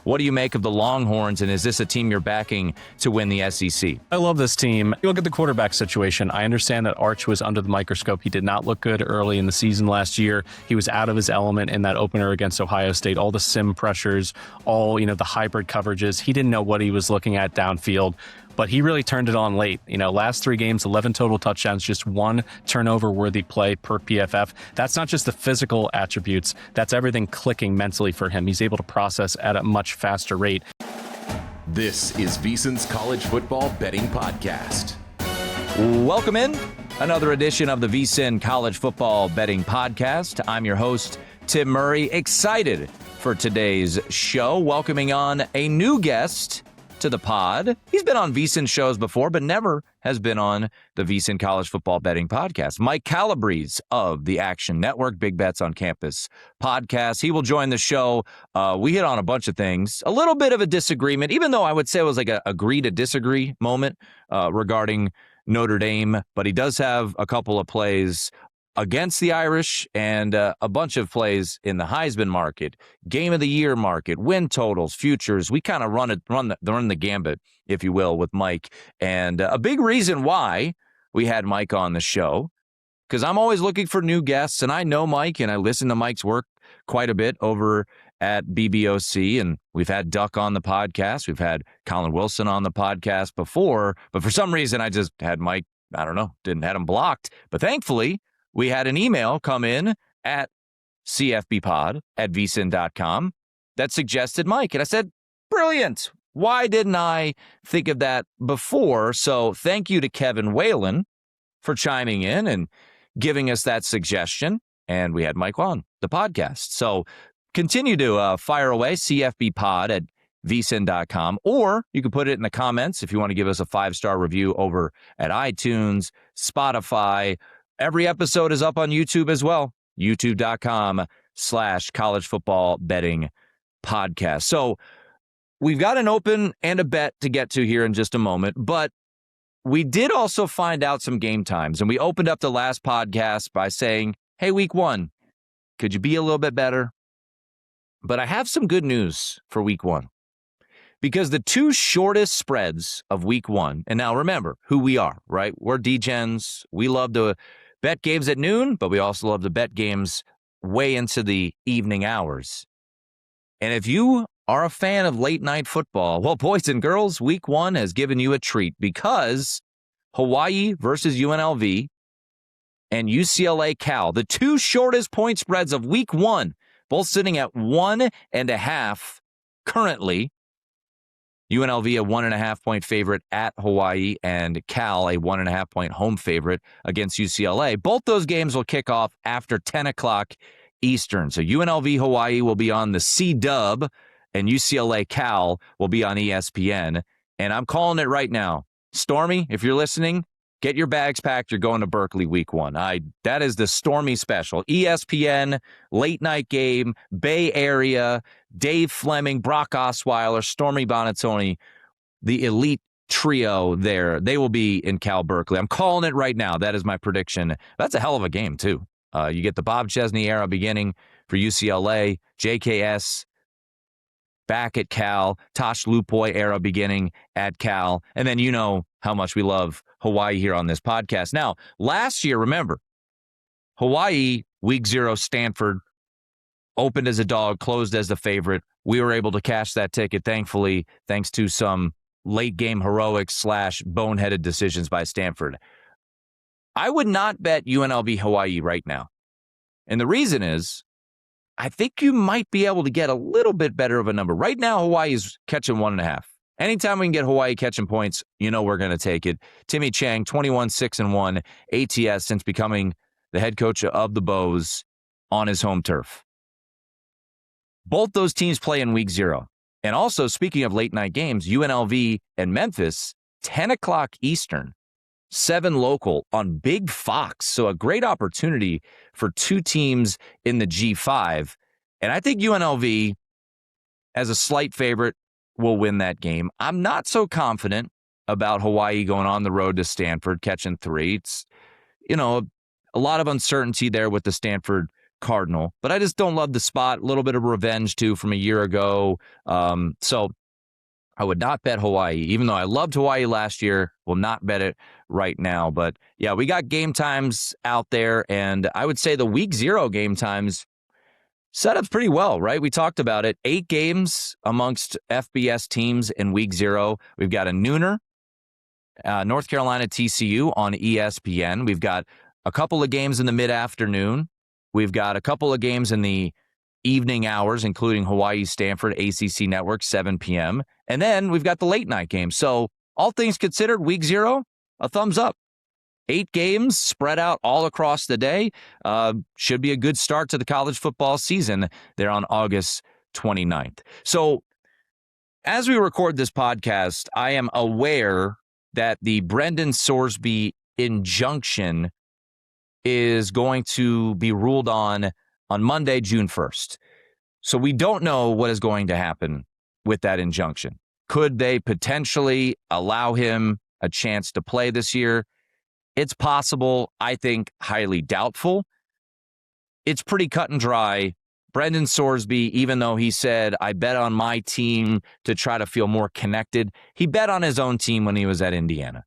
What do you make of the Longhorns, and is this a team you're backing to win the SEC? I love this team. You look at the quarterback situation. I understand that Arch was under the microscope. He did not look good early in the season last year. He was out of his element in that opener against Ohio State. All the sim pressures, all, the hybrid coverages. He didn't know what he was looking at downfield, but he really turned it on late. Last 3 games, 11 total touchdowns, just 1 turnover-worthy play per PFF. That's not just the physical attributes. That's everything clicking mentally for him. He's able to process at a much faster rate. This is VSiN's College Football Betting Podcast. Welcome in. Another edition of the VSiN College Football Betting Podcast. I'm your host, Tim Murray. Excited for today's show. Welcoming on a new guest to the pod. He's been on VSiN shows before, but never has been on the VSiN College Football Betting Podcast. Mike Calabrese of the Action Network, Big Bets on Campus podcast. He will join the show. We hit on a bunch of things. A little bit of a disagreement, even though I would say it was like a agree to disagree moment regarding Notre Dame, but he does have a couple of plays against the Irish and a bunch of plays in the Heisman market, game of the year market, win totals, futures. We kind of run the gambit, if you will, with Mike. And a big reason why we had Mike on the show, because I'm always looking for new guests, and I know Mike, and I listen to Mike's work quite a bit over at BBOC, and we've had Duck on the podcast. We've had Colin Wilson on the podcast before, but for some reason I just had Mike, I don't know, didn't have him blocked. But thankfully, we had an email come in at cfbpod@vsin.com that suggested Mike. And I said, brilliant. Why didn't I think of that before? So thank you to Kevin Whalen for chiming in and giving us that suggestion. And we had Mike on the podcast. So continue to fire away, cfbpod@vsin.com, or you can put it in the comments if you want to give us a 5-star review over at iTunes, Spotify. Every episode is up on YouTube as well, youtube.com/college football betting podcast. So we've got an open and a bet to get to here in just a moment, but we did also find out some game times, and we opened up the last podcast by saying, hey, week 1, could you be a little bit better? But I have some good news for week 1, because the 2 shortest spreads of week 1, and now remember who we are, right? We're degens. We love to bet games at noon, but we also love to bet games way into the evening hours. And if you are a fan of late night football, well, boys and girls, week 1 has given you a treat, because Hawaii versus UNLV and UCLA Cal, the 2 shortest point spreads of week 1, both sitting at 1.5 currently. UNLV a 1.5-point favorite at Hawaii, and Cal a 1.5-point home favorite against UCLA. Both those games will kick off after 10 o'clock Eastern. So UNLV Hawaii will be on the C-Dub, and UCLA Cal will be on ESPN. And I'm calling it right now. Stormy, if you're listening, get your bags packed. You're going to Berkeley week 1. That is the Stormy special. ESPN, late night game, Bay Area, Dave Fleming, Brock Osweiler, Stormy Bonatoni, the elite trio there. They will be in Cal Berkeley. I'm calling it right now. That is my prediction. That's a hell of a game, too. You get the Bob Chesney era beginning for UCLA, JKS back at Cal, Tosh Lupoy era beginning at Cal, and then you know how much we love Hawaii here on this podcast. Now, last year, remember, Hawaii, week 0, Stanford, opened as a dog, closed as the favorite. We were able to cash that ticket, thankfully, thanks to some late-game heroics / boneheaded decisions by Stanford. I would not bet UNLV Hawaii right now. And the reason is, I think you might be able to get a little bit better of a number. Right now, Hawaii is catching 1.5. Anytime we can get Hawaii catching points, we're going to take it. Timmy Chang, 21-6-1 ATS since becoming the head coach of the Bows on his home turf. Both those teams play in week 0. And also, speaking of late night games, UNLV and Memphis, 10 o'clock Eastern, 7 local on Big Fox. So a great opportunity for 2 teams in the G5. And I think UNLV, as a slight favorite, will win that game. I'm not so confident about Hawaii going on the road to Stanford, catching 3. It's, a lot of uncertainty there with the Stanford Cardinal, but I just don't love the spot. A little bit of revenge, too, from a year ago. So I would not bet Hawaii, even though I loved Hawaii last year. Will not bet it right now. But, yeah, we got game times out there, and I would say the week 0 game times set up pretty well, right? We talked about it. 8 games amongst FBS teams in week 0. We've got a nooner, North Carolina TCU on ESPN. We've got a couple of games in the mid-afternoon. We've got a couple of games in the evening hours, including Hawaii-Stanford, ACC Network, 7 p.m. And then we've got the late-night game. So all things considered, week 0, a thumbs up. 8 games spread out all across the day. Should be a good start to the college football season there on August 29th. So as we record this podcast, I am aware that the Brendan Sorsby injunction is going to be ruled on Monday, June 1st. So we don't know what is going to happen with that injunction. Could they potentially allow him a chance to play this year? It's possible. I think highly doubtful. It's pretty cut and dry. Brendan Sorsby, even though he said, I bet on my team to try to feel more connected, he bet on his own team when he was at Indiana.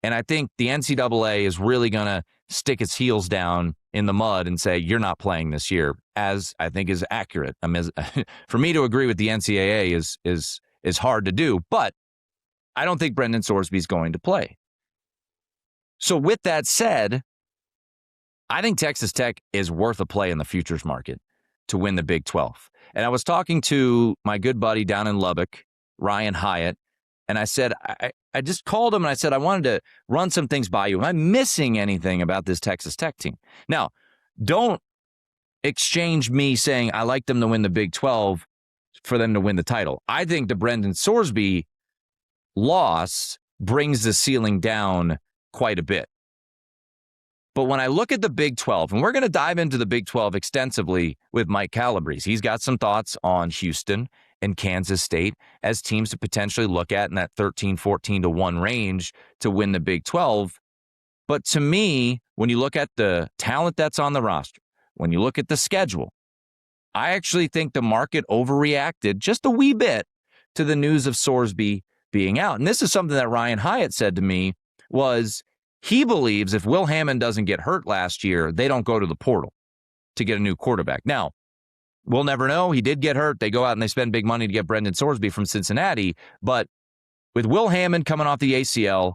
And I think the NCAA is really going to stick its heels down in the mud and say, you're not playing this year, as I think is accurate. I mean, for me to agree with the NCAA is hard to do, but I don't think Brendan Sorsby is going to play. So with that said, I think Texas Tech is worth a play in the futures market to win the Big 12. And I was talking to my good buddy down in Lubbock, Ryan Hyatt, and I said, I just called him and I said, I wanted to run some things by you. Am I missing anything about this Texas Tech team? Now, don't exchange me saying I like them to win the Big 12 for them to win the title. I think the Brendan Sorsby loss brings the ceiling down quite a bit. But when I look at the Big 12, and we're going to dive into the Big 12 extensively with Mike Calabrese, he's got some thoughts on Houston and Kansas State as teams to potentially look at in that 13-14-1 range to win the Big 12. But to me, when you look at the talent that's on the roster, when you look at the schedule, I actually think the market overreacted just a wee bit to the news of Sorsby being out. And this is something that Ryan Hyatt said to me, was he believes if Will Hammond doesn't get hurt last year, they don't go to the portal to get a new quarterback. Now, we'll never know. He did get hurt. They go out and they spend big money to get Brendan Sorsby from Cincinnati. But with Will Hammond coming off the ACL,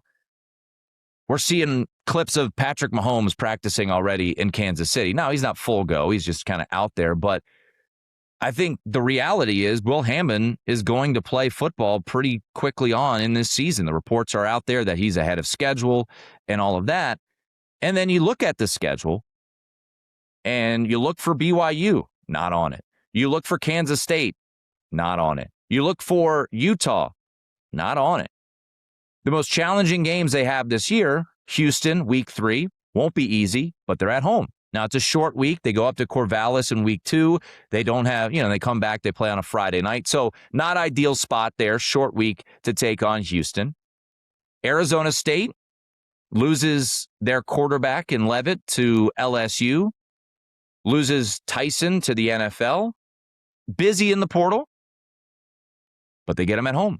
we're seeing clips of Patrick Mahomes practicing already in Kansas City. Now, he's not full go. He's just kind of out there. But I think the reality is Will Hammond is going to play football pretty quickly on in this season. The reports are out there that he's ahead of schedule and all of that. And then you look at the schedule and you look for BYU, not on it. You look for Kansas State, not on it. You look for Utah, not on it. The most challenging games they have this year, Houston, week 3, won't be easy, but they're at home. Now, it's a short week. They go up to Corvallis in week 2. They don't have, they come back, they play on a Friday night. So not ideal spot there, short week to take on Houston. Arizona State loses their quarterback in Leavitt to LSU, loses Tyson to the NFL. Busy in the portal, but they get him at home.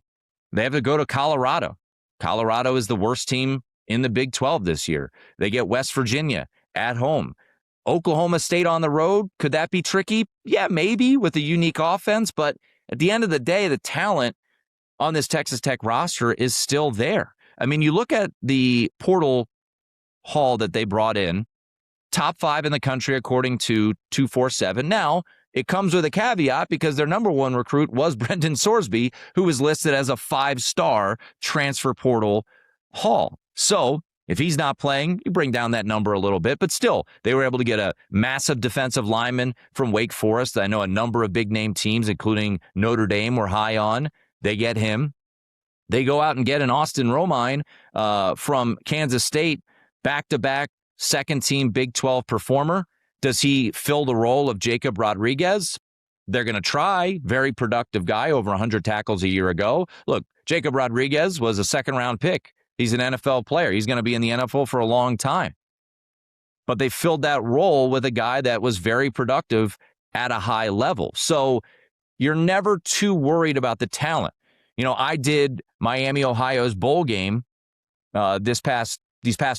They have to go to Colorado. Colorado is the worst team in the Big 12 this year. They get West Virginia at home. Oklahoma State on the road, could that be tricky? Yeah, maybe with a unique offense, but at the end of the day, the talent on this Texas Tech roster is still there. I mean, you look at the portal haul that they brought in, top 5 in the country according to 247. Now, it comes with a caveat because their number 1 recruit was Brendan Sorsby, who was listed as a 5-star transfer portal haul. So if he's not playing, you bring down that number a little bit, but still, they were able to get a massive defensive lineman from Wake Forest. I know a number of big-name teams, including Notre Dame, were high on. They get him. They go out and get an Austin Romine from Kansas State, back-to-back second-team Big 12 performer. Does he fill the role of Jacob Rodriguez? They're going to try. Very productive guy, over 100 tackles a year ago. Look, Jacob Rodriguez was a second-round pick. He's an NFL player. He's going to be in the NFL for a long time. but they filled that role with a guy that was very productive at a high level. So you're never too worried about the talent. I did Miami, Ohio's bowl game these past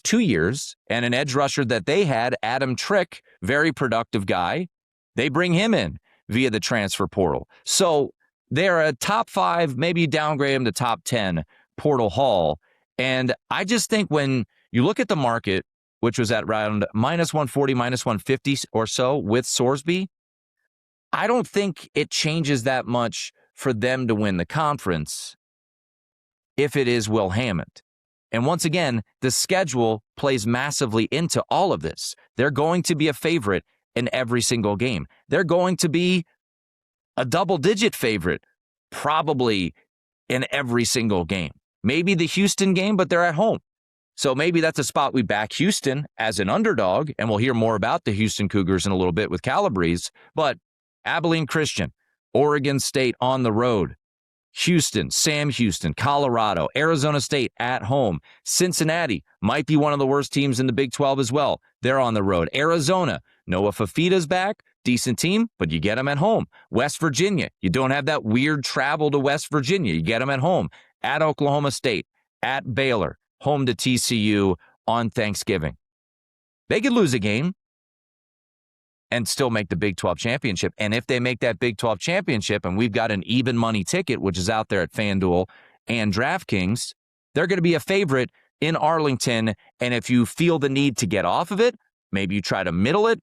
2 years, and an edge rusher that they had, Adam Trick, very productive guy. They bring him in via the transfer portal. So they're a top 5, maybe downgrade them to top 10 portal haul. And I just think when you look at the market, which was at around minus 140, minus 150 or so with Sorsby, I don't think it changes that much for them to win the conference if it is Will Hammond. And once again, the schedule plays massively into all of this. They're going to be a favorite in every single game. They're going to be a double-digit favorite probably in every single game. Maybe the Houston game, but they're at home. So maybe that's a spot we back Houston as an underdog, and we'll hear more about the Houston Cougars in a little bit with Calabrese. But Abilene Christian, Oregon State on the road, Houston, Sam Houston, Colorado, Arizona State at home. Cincinnati might be one of the worst teams in the Big 12 as well. They're on the road. Arizona, Noah Fafita's back. Decent team, but you get them at home. West Virginia, you don't have that weird travel to West Virginia. You get them at home. At Oklahoma State, at Baylor, home to TCU on Thanksgiving. They could lose a game and still make the Big 12 championship. And if they make that Big 12 championship, and we've got an even money ticket, which is out there at FanDuel and DraftKings, they're going to be a favorite in Arlington. And if you feel the need to get off of it, maybe you try to middle it.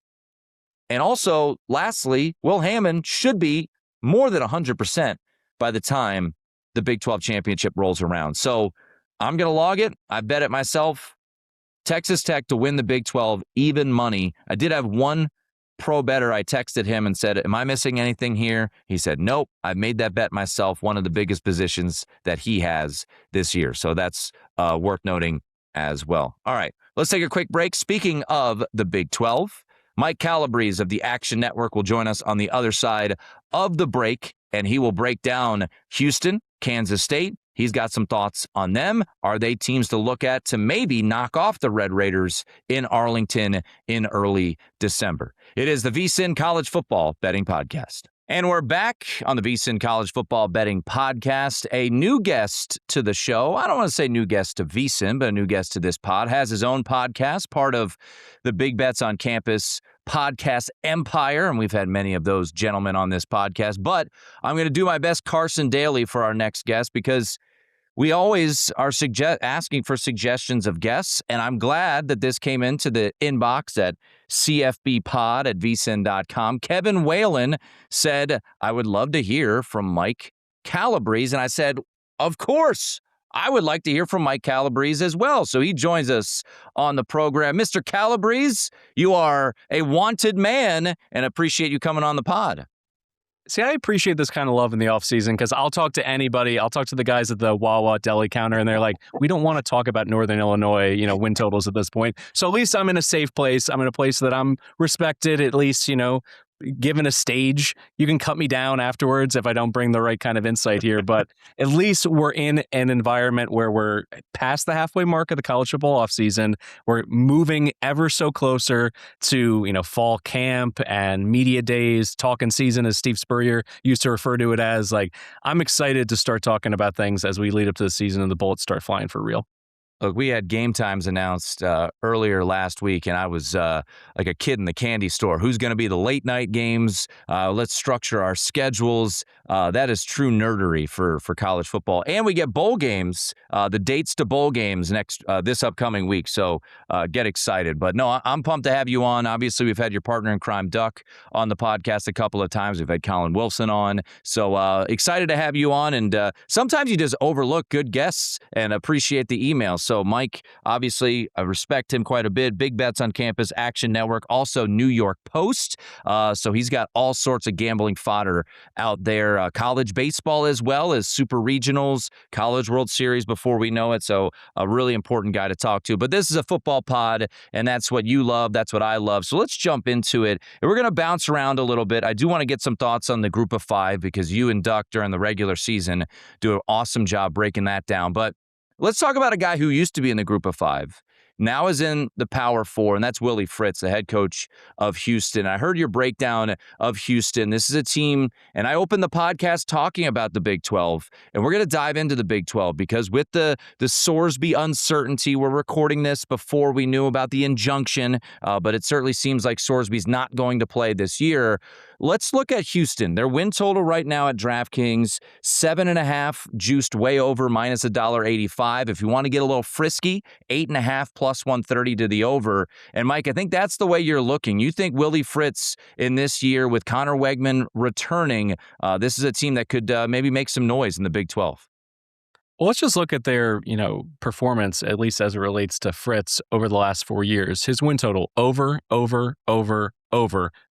And also, lastly, Will Hammond should be more than 100% by the time the Big 12 championship rolls around. So I'm going to log it. I bet it myself. Texas Tech to win the Big 12, even money. I did have one pro bettor. I texted him and said, am I missing anything here? He said, nope, I made that bet myself, one of the biggest positions that he has this year. So that's worth noting as well. All right, let's take a quick break. Speaking of the Big 12, Mike Calabrese of the Action Network will join us on the other side of the break, and he will break down Houston, Kansas State. He's got some thoughts on them. Are they teams to look at to maybe knock off the Red Raiders in Arlington in early December? It is the VSiN College Football Betting Podcast. And we're back on the VSiN College Football Betting Podcast. A new guest to the show. I don't want to say new guest to VSiN, but a new guest to this pod. Has his own podcast, part of the Big Bets on Campus podcast empire. And we've had many of those gentlemen on this podcast. But I'm going to do my best Carson Daly for our next guest, because we always are asking for suggestions of guests, and I'm glad that this came into the inbox at cfbpod@vsin.com. Kevin Whalen said, I would love to hear from Mike Calabrese, and I said, of course, I would like to hear from Mike Calabrese as well. So he joins us on the program. Mr. Calabrese, you are a wanted man, and appreciate you coming on the pod. See, I appreciate this kind of love in the offseason, because I'll talk to anybody. I'll talk to the guys at the Wawa deli counter, and they're like, we don't want to talk about Northern Illinois, win totals at this point. So at least I'm in a safe place. I'm in a place that I'm respected, at least, given a stage. You can cut me down afterwards if I don't bring the right kind of insight here, but at least we're in an environment where we're past the halfway mark of the college football offseason. We're moving ever so closer to, fall camp and media days, talking season, as Steve Spurrier used to refer to it as. Like, I'm excited to start talking about things as we lead up to the season and the bullets start flying for real. Look, we had game times announced earlier last week, and I was like a kid in the candy store. Who's going to be the late night games? Let's structure our schedules. That is true nerdery for college football. And we get bowl games, the dates to bowl games this upcoming week. So get excited. But no, I'm pumped to have you on. Obviously, we've had your partner in crime, Duck, on the podcast a couple of times. We've had Colin Wilson on. So excited to have you on. And sometimes you just overlook good guests and appreciate the emails. So Mike, obviously, I respect him quite a bit. Big Bets on Campus, Action Network, also New York Post. So he's got all sorts of gambling fodder out there. College baseball as well as Super Regionals, College World Series before we know it. So a really important guy to talk to. But this is a football pod, and that's what you love. That's what I love. So let's jump into it. And we're going to bounce around a little bit. I do want to get some thoughts on the group of five, because you and Duck during the regular season do an awesome job breaking that down. But let's talk about a guy who used to be in the group of five now is in the Power Four, and that's Willie Fritz, the head coach of Houston. I heard your breakdown of Houston. This is a team, and I opened the podcast talking about the Big 12, and we're going to dive into the Big 12 because with the Sorsby uncertainty, we're recording this before we knew about the injunction, but it certainly seems like Sorsby's not going to play this year. Let's look at Houston. Their win total right now at DraftKings, 7.5, juiced way over, minus $1.85. If you want to get a little frisky, 8.5 plus 130 to the over. And Mike, I think that's the way you're looking. You think Willie Fritz in this year with Connor Wegman returning, this is a team that could maybe make some noise in the Big 12. Well, let's just look at their, performance, at least as it relates to Fritz over the last 4 years. His win total over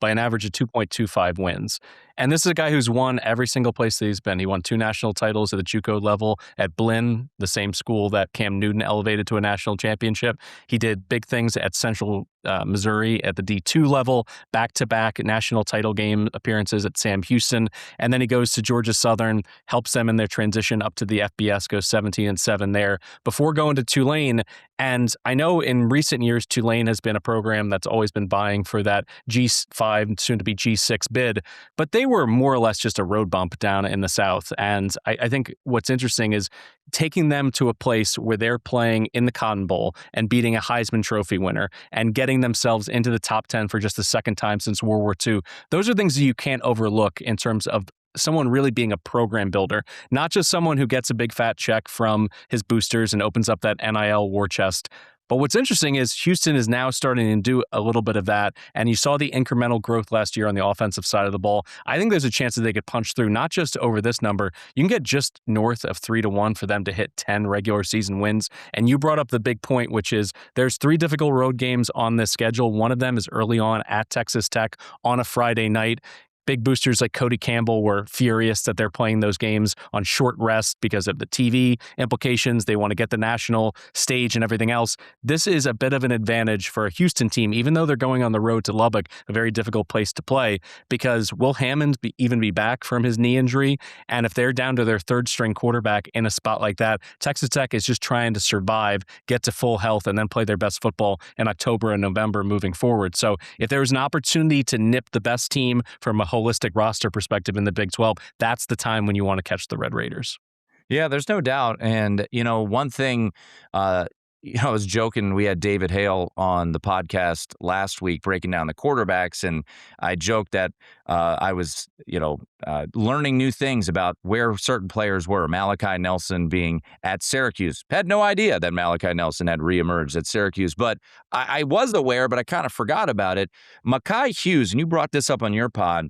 by an average of 2.25 wins. And this is a guy who's won every single place that he's been. He won 2 national titles at the JUCO level at Blinn, the same school that Cam Newton elevated to a national championship. He did big things at Central Missouri at the D2 level, back-to-back national title game appearances at Sam Houston. And then he goes to Georgia Southern, helps them in their transition up to the FBS, goes 17-7 there before going to Tulane. And I know in recent years, Tulane has been a program that's always been vying for that G5, soon to be G6 bid, but they were more or less just a road bump down in the South. And I think what's interesting is taking them to a place where they're playing in the Cotton Bowl and beating a Heisman Trophy winner and getting themselves into the top 10 for just the second time since World War II. Those are things that you can't overlook in terms of someone really being a program builder, not just someone who gets a big fat check from his boosters and opens up that NIL war chest. But what's interesting is Houston is now starting to do a little bit of that, and you saw the incremental growth last year on the offensive side of the ball. I think there's a chance that they could punch through, not just over this number. You can get just north of 3-1 for them to hit 10 regular season wins. And you brought up the big point, which is there's 3 difficult road games on this schedule. One of them is early on at Texas Tech on a Friday night. Big boosters like Cody Campbell were furious that they're playing those games on short rest because of the TV implications. They want to get the national stage and everything else. This is a bit of an advantage for a Houston team, even though they're going on the road to Lubbock, a very difficult place to play, because will Hammond even be back from his knee injury? And if they're down to their third string quarterback in a spot like that, Texas Tech is just trying to survive, get to full health, and then play their best football in October and November moving forward. So if there was an opportunity to nip the best team from a holistic roster perspective in the Big 12, that's the time when you want to catch the Red Raiders. Yeah, there's no doubt. And, one thing, I was joking, we had David Hale on the podcast last week breaking down the quarterbacks, and I joked that I was, learning new things about where certain players were. Malachi Nelson being at Syracuse. Had no idea that Malachi Nelson had reemerged at Syracuse, but I was aware, but I kind of forgot about it. Mekhi Hughes, and you brought this up on your pod,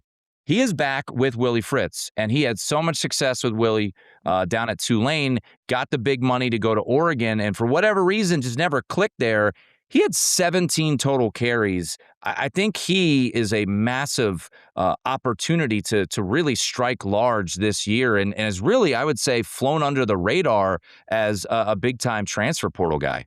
he is back with Willie Fritz, and he had so much success with Willie down at Tulane, got the big money to go to Oregon, and for whatever reason, just never clicked there. He had 17 total carries. I think he is a massive opportunity to really strike large this year and has really, I would say, flown under the radar as a big-time transfer portal guy.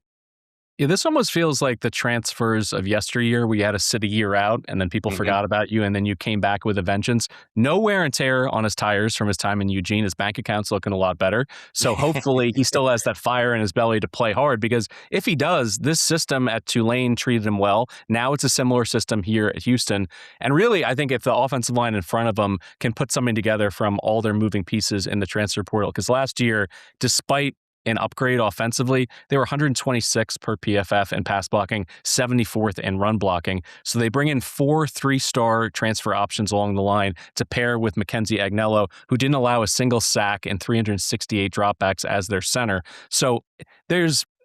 Yeah, this almost feels like the transfers of yesteryear. We had to sit a year out and then people forgot about you and then you came back with a vengeance. No wear and tear on his tires from his time in Eugene. His bank account's looking a lot better. So hopefully he still has that fire in his belly to play hard, because if he does, this system at Tulane treated him well. Now it's a similar system here at Houston. And really, I think if the offensive line in front of them can put something together from all their moving pieces in the transfer portal, because last year, despite an upgrade offensively, they were 126 per PFF in pass blocking, 74th in run blocking. So they bring in 4 3-star transfer options along the line to pair with Mackenzie Agnello, who didn't allow a single sack and 368 dropbacks as their center. So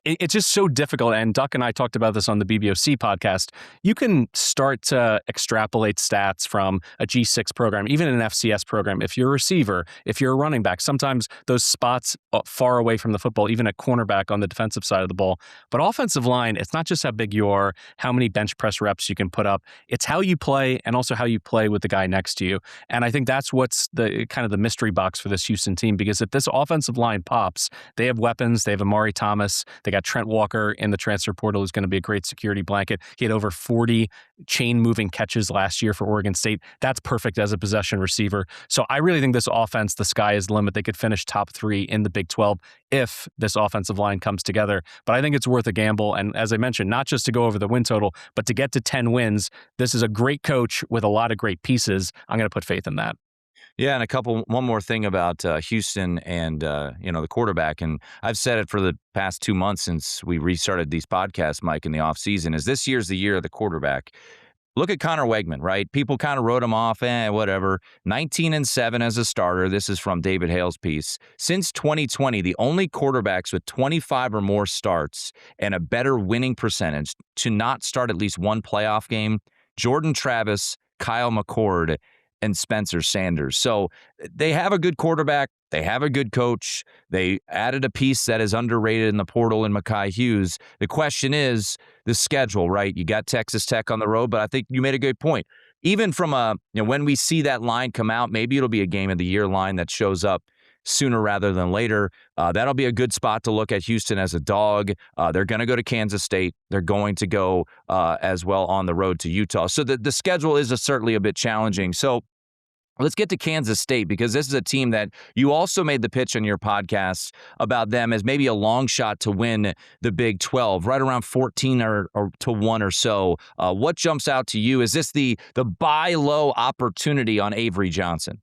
it's just so difficult. And Duck and I talked about this on the BBOC podcast. You can start to extrapolate stats from a G6 program, even an FCS program. If you're a receiver, if you're a running back, sometimes those spots far away from the football, even a cornerback on the defensive side of the ball. But offensive line, it's not just how big you are, how many bench press reps you can put up. It's how you play and also how you play with the guy next to you. And I think that's what's the kind of the mystery box for this Houston team, because if this offensive line pops, they have weapons. They have Amari Thomas. They got Trent Walker in the transfer portal, who's going to be a great security blanket. He had over 40 chain-moving catches last year for Oregon State. That's perfect as a possession receiver. So I really think this offense, the sky is the limit. They could finish top 3 in the Big 12 if this offensive line comes together. But I think it's worth a gamble. And as I mentioned, not just to go over the win total, but to get to 10 wins. This is a great coach with a lot of great pieces. I'm going to put faith in that. Yeah, and one more thing about Houston and the quarterback, and I've said it for the past 2 months since we restarted these podcasts, Mike, in the offseason, is this year's the year of the quarterback. Look at Connor Wegman, right? People kind of wrote him off, whatever. 19-7 as a starter. This is from David Hale's piece. Since 2020, the only quarterbacks with 25 or more starts and a better winning percentage to not start at least one playoff game, Jordan Travis, Kyle McCord, and Spencer Sanders. So they have a good quarterback. They have a good coach. They added a piece that is underrated in the portal in Mekhi Hughes. The question is the schedule, right? You got Texas Tech on the road, but I think you made a good point. Even from when we see that line come out, maybe it'll be a game of the year line that shows up sooner rather than later. That'll be a good spot to look at Houston as a dog. They're going to go to Kansas State. They're going to go as well on the road to Utah. So the schedule is certainly a bit challenging. So let's get to Kansas State, because this is a team that you also made the pitch on your podcast about them as maybe a long shot to win the Big 12, right around 14 or to 1 or so. What jumps out to you? Is this the buy low opportunity on Avery Johnson?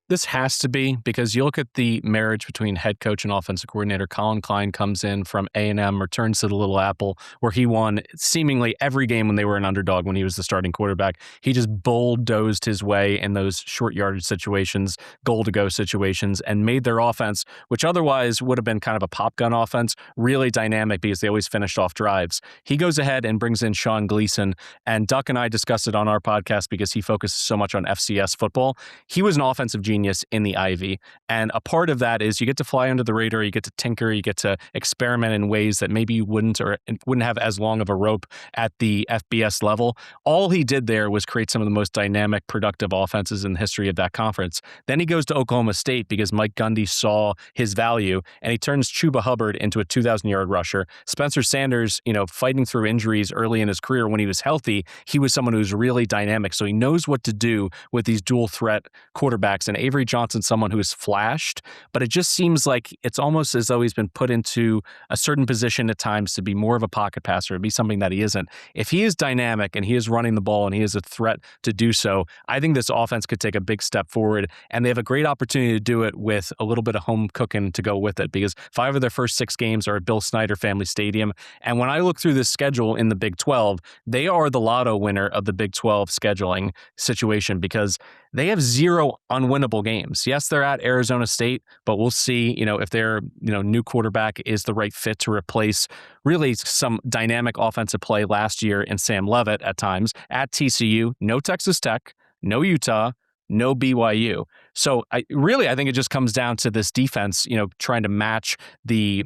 This has to be, because you look at the marriage between head coach and offensive coordinator. Colin Klein comes in from A&M, returns to the Little Apple, where he won seemingly every game when they were an underdog when he was the starting quarterback. He just bulldozed his way in those short yardage situations, goal-to-go situations, and made their offense, which otherwise would have been kind of a pop gun offense, really dynamic because they always finished off drives. He goes ahead and brings in Sean Gleason, and Duck and I discussed it on our podcast because he focuses so much on FCS football. He was an offensive genius in the Ivy. And a part of that is you get to fly under the radar, you get to tinker, you get to experiment in ways that maybe you wouldn't have as long of a rope at the FBS level. All he did there was create some of the most dynamic, productive offenses in the history of that conference. Then he goes to Oklahoma State because Mike Gundy saw his value, and he turns Chuba Hubbard into a 2,000-yard rusher. Spencer Sanders, fighting through injuries early in his career when he was healthy, he was someone who's really dynamic. So he knows what to do with these dual threat quarterbacks. And Avery Johnson, someone who has flashed, but it just seems like it's almost as though he's been put into a certain position at times to be more of a pocket passer, to be something that he isn't. If he is dynamic and he is running the ball and he is a threat to do so, I think this offense could take a big step forward, and they have a great opportunity to do it with a little bit of home cooking to go with it, because 5 of their first 6 games are at Bill Snyder Family Stadium. And when I look through this schedule in the Big 12, they are the lotto winner of the Big 12 scheduling situation, because they have 0 unwinnable games. Yes, they're at Arizona State, but we'll see, if their, new quarterback is the right fit to replace really some dynamic offensive play last year in Sam Leavitt at times. At TCU, no Texas Tech, no Utah, no BYU. So I think it just comes down to this defense, trying to match the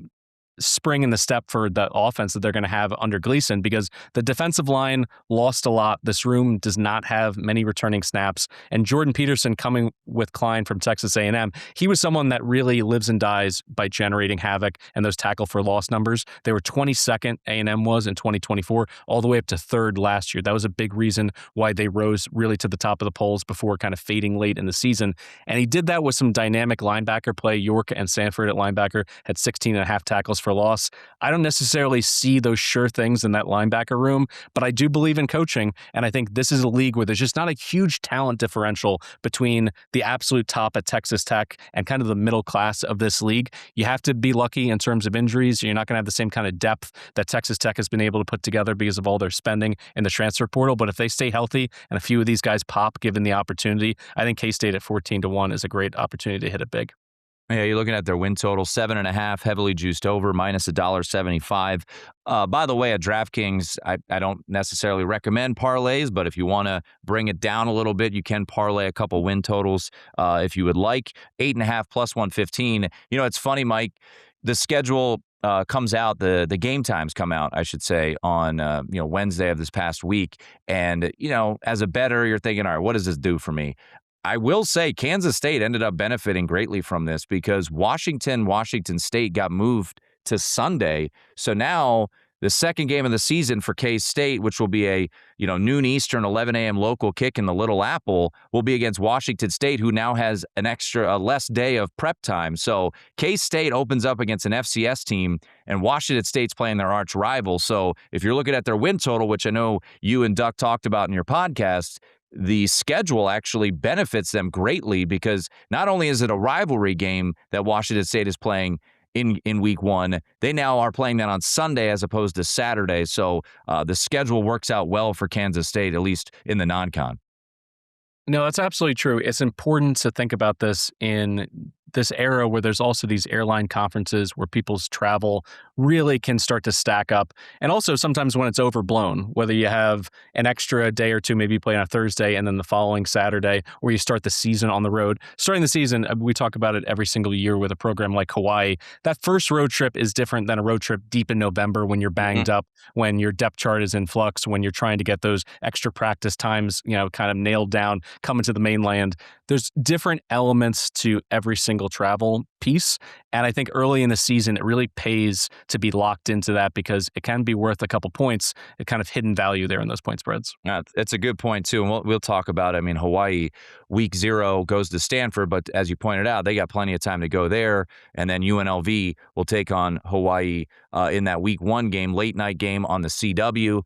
spring in the step for the offense that they're going to have under Gleason, because the defensive line lost a lot. This room does not have many returning snaps. And Jordan Peterson, coming with Klein from Texas A&M, he was someone that really lives and dies by generating havoc and those tackle for loss numbers. They were 22nd, A&M was, in 2024, all the way up to 3rd last year. That was a big reason why they rose really to the top of the polls before kind of fading late in the season. And he did that with some dynamic linebacker play. York and Sanford at linebacker had 16.5 tackles for loss. I don't necessarily see those sure things in that linebacker room, but I do believe in coaching, and I think this is a league where there's just not a huge talent differential between the absolute top at Texas Tech and kind of the middle class of this league. You have to be lucky in terms of injuries. You're not going to have the same kind of depth that Texas Tech has been able to put together because of all their spending in the transfer portal, but if they stay healthy and a few of these guys pop given the opportunity, I think K-State at 14-1 is a great opportunity to hit it big. Yeah, you're looking at their win total, 7.5, heavily juiced over, minus $1.75. By the way, at DraftKings, I don't necessarily recommend parlays, but if you want to bring it down a little bit, you can parlay a couple win totals if you would like. 8.5 plus 115. It's funny, Mike, the schedule comes out, the game times come out, I should say, on Wednesday of this past week. And, as a bettor, you're thinking, all right, what does this do for me? I will say Kansas State ended up benefiting greatly from this because Washington State got moved to Sunday. So now the second game of the season for K-State, which will be a noon Eastern, 11 a.m. local kick in the Little Apple, will be against Washington State, who now has a less day of prep time. So K-State opens up against an FCS team, and Washington State's playing their arch rival. So if you're looking at their win total, which I know you and Duck talked about in your podcast, the schedule actually benefits them greatly because not only is it a rivalry game that Washington State is playing in week one, they now are playing that on Sunday as opposed to Saturday. So the schedule works out well for Kansas State, at least in the non-con. No, that's absolutely true. It's important to think about this in this era where there's also these airline conferences where people's travel really can start to stack up. And also sometimes when it's overblown, whether you have an extra day or two, maybe you play on a Thursday and then the following Saturday, or you start the season on the road. Starting the season, we talk about it every single year with a program like Hawaii. That first road trip is different than a road trip deep in November when you're banged up, when your depth chart is in flux, when you're trying to get those extra practice times, kind of nailed down, coming to the mainland. There's different elements to every single travel piece. And I think early in the season, it really pays to be locked into that because it can be worth a couple points, a kind of hidden value there in those point spreads. That's a good point, too. And we'll talk about it. I mean, Hawaii, week 0 goes to Stanford, but as you pointed out, they got plenty of time to go there. And then UNLV will take on Hawaii in that week 1 game, late night game on the CW.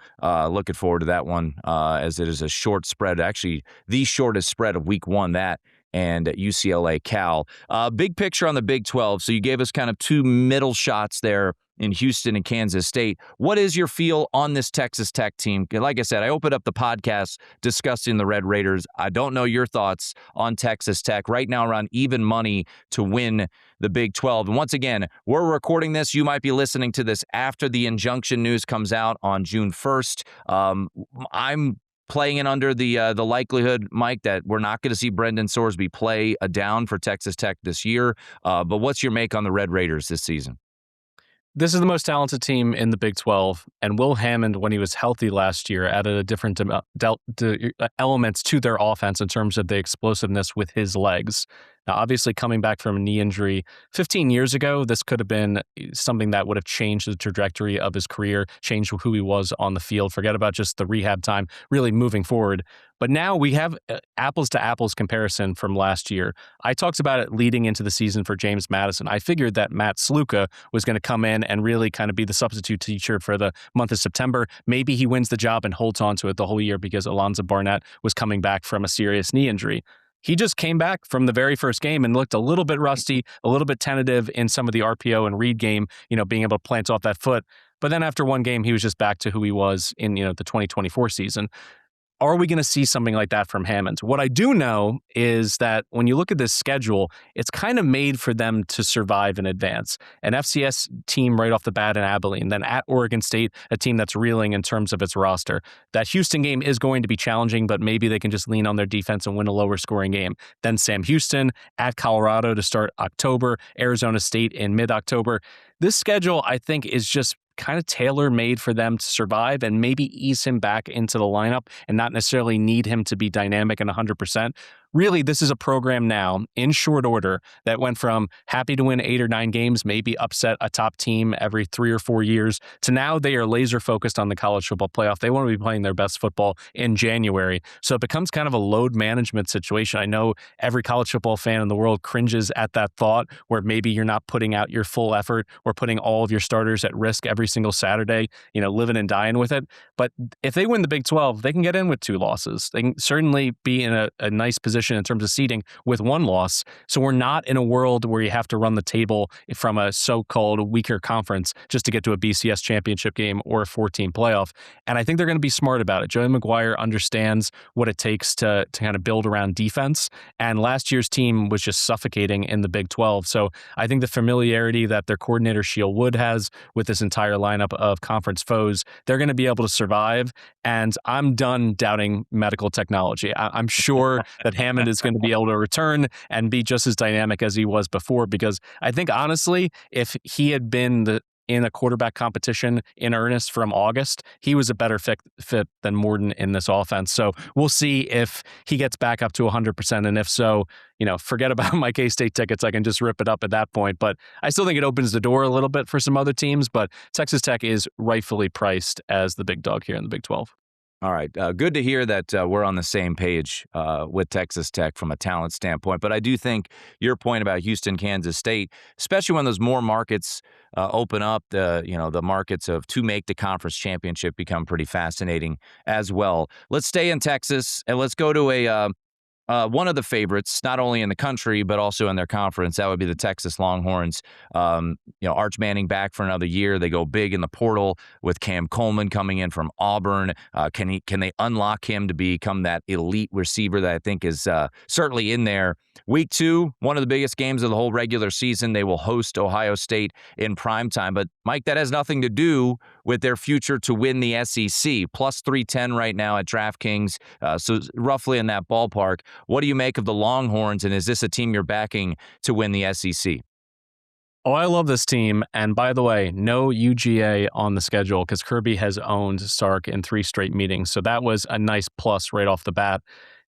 Looking forward to that one as it is a short spread, actually the shortest spread of week 1, that and UCLA Cal. Big picture on the Big 12. So you gave us kind of 2 middle shots there in Houston and Kansas State. What is your feel on this Texas Tech team? Like I said, I opened up the podcast discussing the Red Raiders. I don't know your thoughts on Texas Tech. Right now around even money to win the Big 12. And once again, we're recording this. You might be listening to this after the injunction news comes out on June 1st. I'm playing it under the likelihood, Mike, that we're not going to see Brendan Sorsby play a down for Texas Tech this year. But what's your make on the Red Raiders this season? This is the most talented team in the Big 12, and Will Hammond, when he was healthy last year, added a different elements to their offense in terms of the explosiveness with his legs. Now, obviously, coming back from a knee injury 15 years ago, this could have been something that would have changed the trajectory of his career, changed who he was on the field. Forget about just the rehab time, really moving forward. But now we have apples to apples comparison from last year. I talked about it leading into the season for James Madison. I figured that Matt Sluka was going to come in and really kind of be the substitute teacher for the month of September. Maybe he wins the job and holds on to it the whole year because Alonzo Barnett was coming back from a serious knee injury. He just came back from the very first game and looked a little bit rusty, a little bit tentative in some of the RPO and read game, being able to plant off that foot. But then after one game, he was just back to who he was in, the 2024 season. Are we going to see something like that from Hammond? What I do know is that when you look at this schedule, it's kind of made for them to survive in advance. An FCS team right off the bat in Abilene, then at Oregon State, a team that's reeling in terms of its roster. That Houston game is going to be challenging, but maybe they can just lean on their defense and win a lower scoring game. Then Sam Houston at Colorado to start October, Arizona State in mid-October. This schedule, I think, is just kind of tailor-made for them to survive and maybe ease him back into the lineup and not necessarily need him to be dynamic and 100%. Really, this is a program now in short order that went from happy to win 8 or 9 games, maybe upset a top team every 3 or 4 years, to now they are laser focused on the college football playoff. They want to be playing their best football in January. So it becomes kind of a load management situation. I know every college football fan in the world cringes at that thought where maybe you're not putting out your full effort or putting all of your starters at risk every single Saturday, living and dying with it. But if they win the Big 12, they can get in with 2 losses. They can certainly be in a nice position in terms of seeding with 1 loss. So we're not in a world where you have to run the table from a so-called weaker conference just to get to a BCS championship game or a 14 playoff. And I think they're going to be smart about it. Joey McGuire understands what it takes to kind of build around defense. And last year's team was just suffocating in the Big 12. So I think the familiarity that their coordinator Sheil Wood has with this entire lineup of conference foes, they're going to be able to survive. And I'm done doubting medical technology. I'm sure that Hammond is going to be able to return and be just as dynamic as he was before, because I think honestly, if he had been in a quarterback competition in earnest from August, he was a better fit than Morden in this offense. So we'll see if he gets back up to 100%. And if so, forget about my K-State tickets. I can just rip it up at that point. But I still think it opens the door a little bit for some other teams. But Texas Tech is rightfully priced as the big dog here in the Big 12. All right. Good to hear that we're on the same page with Texas Tech from a talent standpoint. But I do think your point about Houston, Kansas State, especially when those more markets open up, the markets to make the conference championship become pretty fascinating as well. Let's stay in Texas and let's go to one of the favorites, not only in the country, but also in their conference. That would be the Texas Longhorns. Arch Manning back for another year. They go big in the portal with Cam Coleman coming in from Auburn. Can they unlock him to become that elite receiver that I think is certainly in there? Week 2, one of the biggest games of the whole regular season. They will host Ohio State in primetime. But, Mike, that has nothing to do with their future to win the SEC. Plus 310 right now at DraftKings, so roughly in that ballpark. What do you make of the Longhorns, and is this a team you're backing to win the SEC? Oh, I love this team. And by the way, no UGA on the schedule because Kirby has owned Sark in 3 straight meetings. So that was a nice plus right off the bat.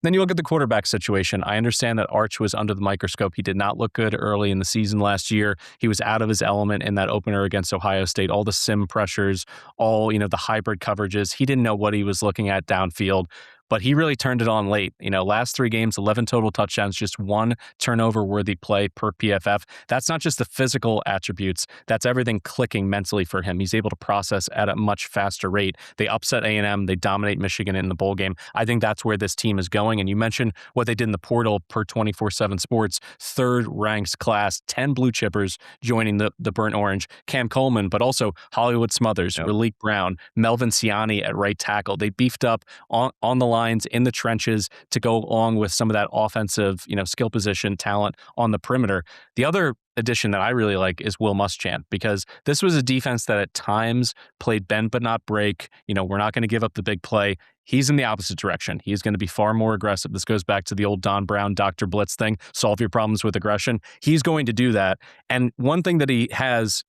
Then you look at the quarterback situation. I understand that Arch was under the microscope. He did not look good early in the season last year. He was out of his element in that opener against Ohio State. All the sim pressures, all, the hybrid coverages. He didn't know what he was looking at downfield. But he really turned it on late. Last 3 games, 11 total touchdowns, just 1 turnover-worthy play per PFF. That's not just the physical attributes. That's everything clicking mentally for him. He's able to process at a much faster rate. They upset A&M. They dominate Michigan in the bowl game. I think that's where this team is going. And you mentioned what they did in the portal per 24/7 Sports. 3rd ranked class, 10 blue chippers joining the burnt orange. Cam Coleman, but also Hollywood Smothers, Raleek Brown, Melvin Ciani at right tackle. They beefed up on the lines in the trenches to go along with some of that offensive, skill position talent on the perimeter. The other addition that I really like is Will Muschamp, because this was a defense that at times played bend but not break. We're not going to give up the big play. He's in the opposite direction. He's going to be far more aggressive. This goes back to the old Don Brown, Dr. Blitz thing. Solve your problems with aggression. He's going to do that. And one thing that he has,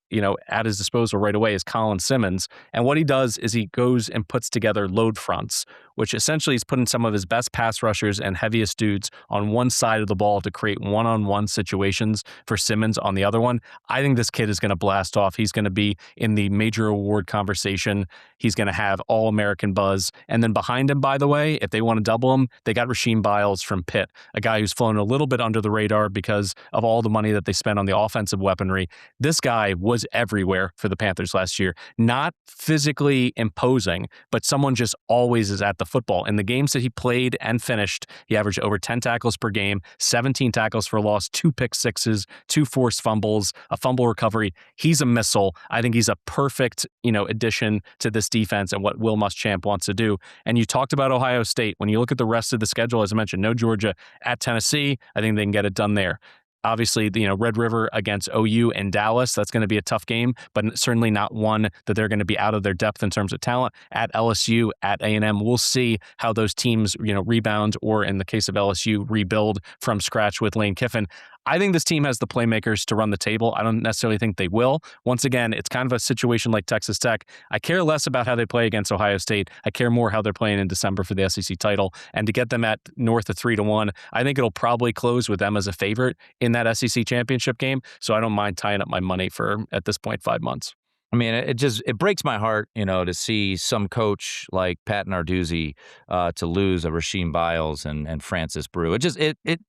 at his disposal right away is Colin Simmons. And what he does is he goes and puts together load fronts, which essentially is putting some of his best pass rushers and heaviest dudes on one side of the ball to create one-on-one situations for Simmons on the other one. I think this kid is going to blast off. He's going to be in the major award conversation. He's going to have All-American buzz. And then behind him, by the way, if they want to double him, they got Rasheem Biles from Pitt, a guy who's flown a little bit under the radar because of all the money that they spent on the offensive weaponry. This guy was everywhere for the Panthers last year. Not physically imposing, but someone just always is at the football. In the games that he played and finished, he averaged over 10 tackles per game, 17 tackles for loss, 2 pick sixes, 2 forced fumbles, a fumble recovery. He's a missile. I think he's a perfect, addition to this defense and what Will Muschamp wants to do. And you talked about Ohio State. When you look at the rest of the schedule, as I mentioned, no Georgia, at Tennessee. I think they can get it done there. Obviously, Red River against OU and Dallas, that's going to be a tough game, but certainly not one that they're going to be out of their depth in terms of talent. At LSU, at A&M, we'll see how those teams, rebound, or in the case of LSU, rebuild from scratch with Lane Kiffin. I think this team has the playmakers to run the table. I don't necessarily think they will. Once again, it's kind of a situation like Texas Tech. I care less about how they play against Ohio State. I care more how they're playing in December for the SEC title. And to get them at north of 3-1, I think it'll probably close with them as a favorite in that SEC championship game. So I don't mind tying up my money for, at this point, 5 months. I mean, it breaks my heart, to see some coach like Pat Narduzzi to lose a Rasheem Biles and Francis Brew. It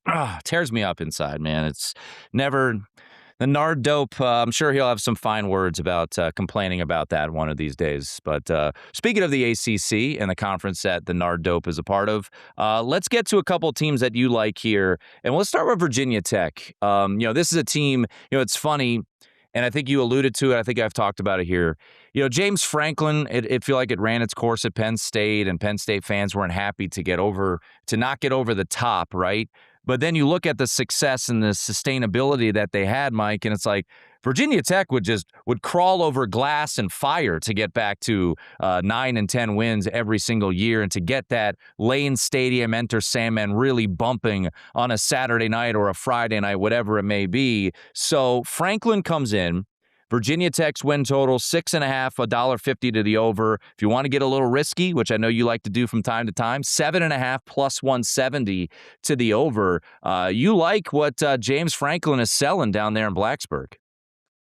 tears me up inside, man. It's never the Nard dope. I'm sure he'll have some fine words about complaining about that one of these days. But speaking of the ACC and the conference that the Nard dope is a part of, let's get to a couple teams that you like here, and let's start with Virginia Tech. This is a team. It's funny. And I think you alluded to it. I think I've talked about it here. James Franklin, it feel like it ran its course at Penn State, and Penn State fans weren't happy to not get over the top, right? But then you look at the success and the sustainability that they had, Mike, and it's like Virginia Tech would crawl over glass and fire to get back to 9 and 10 wins every single year, and to get that Lane Stadium, Enter Sandman really bumping on a Saturday night or a Friday night, whatever it may be. So Franklin comes in. Virginia Tech's win total, 6.5, $1.50 to the over. If you want to get a little risky, which I know you like to do from time to time, 7.5 plus 170 to the over. You like what James Franklin is selling down there in Blacksburg.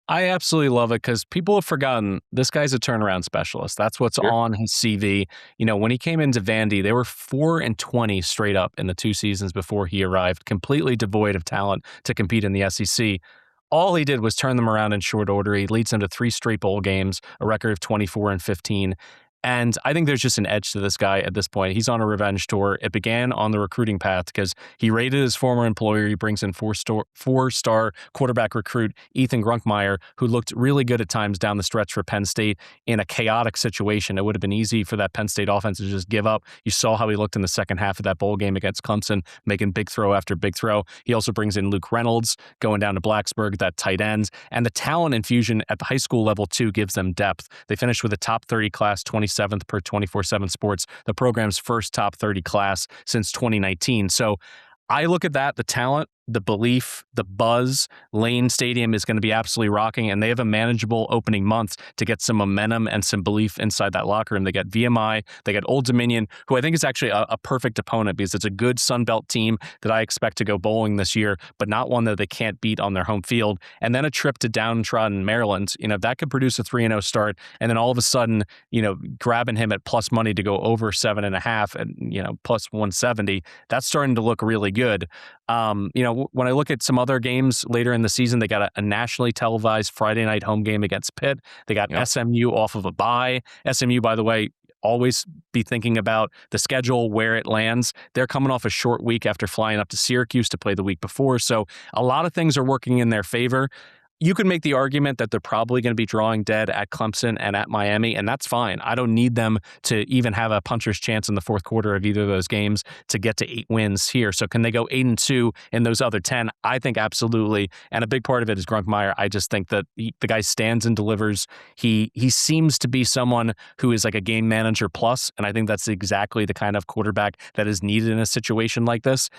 I absolutely love it because people have forgotten this guy's a turnaround specialist. That's what's on his CV. When he came into Vandy, they were 4-20 straight up in the 2 seasons before he arrived, completely devoid of talent to compete in the SEC. All he did was turn them around in short order. He leads them to 3 straight bowl games, a record of 24-15. And I think there's just an edge to this guy at this point. He's on a revenge tour. It began on the recruiting path because he raided his former employer. He brings in four-star quarterback recruit Ethan Grunkmeyer, who looked really good at times down the stretch for Penn State in a chaotic situation. It would have been easy for that Penn State offense to just give up. You saw how he looked in the second half of that bowl game against Clemson, making big throw after big throw. He also brings in Luke Reynolds, going down to Blacksburg, that tight ends. And the talent infusion at the high school level, too, gives them depth. They finished with a top 30 class, 27th per 24/7 Sports, the program's first top 30 class since 2019. So I look at that, the talent, the belief, the buzz. Lane Stadium is going to be absolutely rocking, and they have a manageable opening month to get some momentum and some belief inside that locker room. They got VMI, they got Old Dominion, who I think is actually a perfect opponent because it's a good Sun Belt team that I expect to go bowling this year, but not one that they can't beat on their home field. And then a trip to downtrodden Maryland, that could produce a 3-0 start, and then all of a sudden, grabbing him at plus money to go over 7.5 and, plus 170, that's starting to look really good. When I look at some other games later in the season, they got a nationally televised Friday night home game against Pitt. They got SMU off of a bye. SMU, by the way, always be thinking about the schedule, where it lands. They're coming off a short week after flying up to Syracuse to play the week before. So a lot of things are working in their favor. You can make the argument that they're probably going to be drawing dead at Clemson and at Miami, and that's fine. I don't need them to even have a puncher's chance in the fourth quarter of either of those games to get to 8 wins here. So can they go 8-2 in those other 10? I think absolutely. And a big part of it is Grunkmeyer. I just think that the guy stands and delivers. He seems to be someone who is like a game manager plus, and I think that's exactly the kind of quarterback that is needed in a situation like this.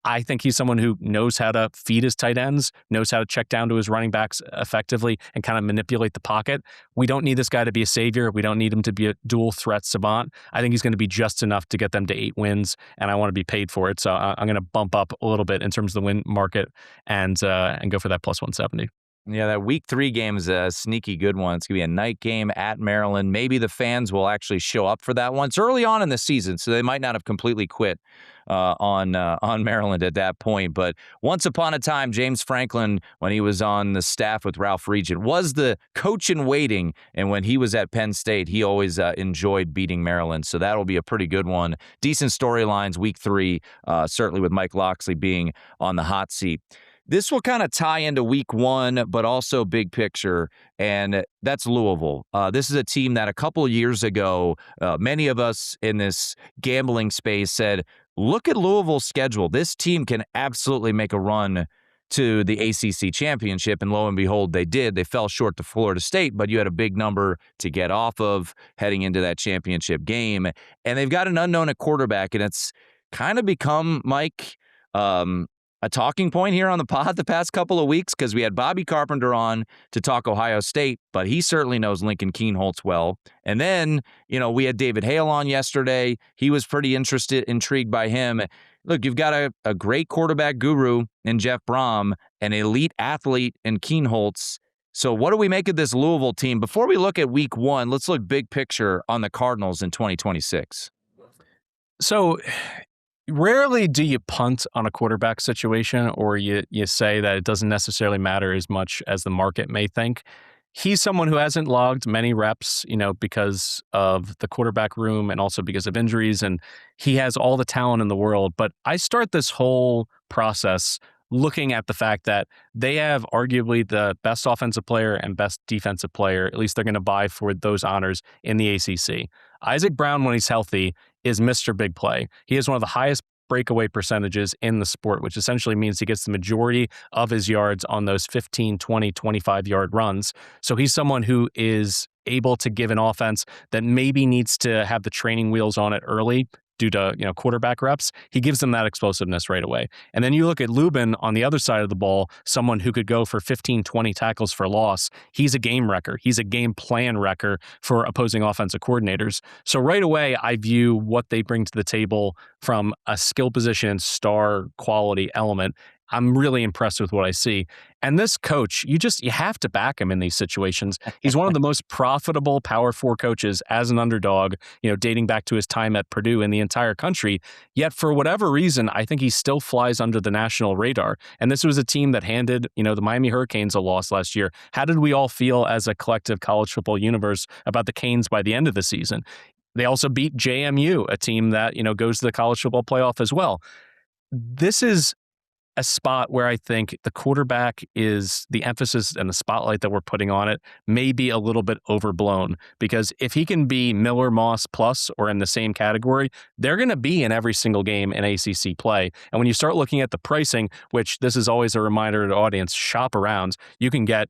I think he's someone who knows how to feed his tight ends, knows how to check down to his running backs effectively and kind of manipulate the pocket. We don't need this guy to be a savior. We don't need him to be a dual threat savant. I think he's going to be just enough to get them to 8 wins, and I want to be paid for it. So I'm going to bump up a little bit in terms of the win market and go for that plus 170. Yeah, that week 3 game is a sneaky good one. It's going to be a night game at Maryland. Maybe the fans will actually show up for that one. It's early on in the season, so they might not have completely quit on Maryland at that point. But once upon a time, James Franklin, when he was on the staff with Ralph Regent, was the coach in waiting. And when he was at Penn State, he always enjoyed beating Maryland. So that'll be a pretty good one. Decent storylines, week 3, certainly with Mike Locksley being on the hot seat. This will kind of tie into week 1, but also big picture, and that's Louisville. This is a team that a couple of years ago, many of us in this gambling space said, look at Louisville's schedule. This team can absolutely make a run to the ACC championship, and lo and behold, they did. They fell short to Florida State, but you had a big number to get off of heading into that championship game, and they've got an unknown at quarterback, and it's kind of become, Mike, a talking point here on the pod the past couple of weeks because we had Bobby Carpenter on to talk Ohio State, but he certainly knows Lincoln Kienholz well. And then, we had David Hale on yesterday. He was pretty intrigued by him. Look, you've got a great quarterback guru in Jeff Brohm, an elite athlete in Kienholz. So what do we make of this Louisville team? Before we look at week 1, let's look big picture on the Cardinals in 2026. So rarely do you punt on a quarterback situation or you say that it doesn't necessarily matter as much as the market may think. He's someone who hasn't logged many reps, because of the quarterback room and also because of injuries, and he has all the talent in the world. But I start this whole process looking at the fact that they have arguably the best offensive player and best defensive player, at least they're going to vie for those honors in the ACC. Isaac Brown, when he's healthy, is Mr. Big Play. He has one of the highest breakaway percentages in the sport, which essentially means he gets the majority of his yards on those 15, 20, 25-yard runs. So he's someone who is able to give an offense that maybe needs to have the training wheels on it early, due to quarterback reps, he gives them that explosiveness right away. And then you look at Lubin on the other side of the ball, someone who could go for 15, 20 tackles for loss. He's a game wrecker. He's a game plan wrecker for opposing offensive coordinators. So right away, I view what they bring to the table from a skill position, star quality element. I'm really impressed with what I see. And this coach, you have to back him in these situations. He's one of the most profitable Power 4 coaches as an underdog, dating back to his time at Purdue in the entire country. Yet for whatever reason, I think he still flies under the national radar. And this was a team that handed, the Miami Hurricanes a loss last year. How did we all feel as a collective college football universe about the Canes by the end of the season? They also beat JMU, a team that, goes to the college football playoff as well. This is a spot where I think the quarterback is the emphasis and the spotlight that we're putting on it may be a little bit overblown, because if he can be Miller Moss plus or in the same category, they're going to be in every single game in ACC play. And when you start looking at the pricing, which this is always a reminder to the audience, shop around, you can get,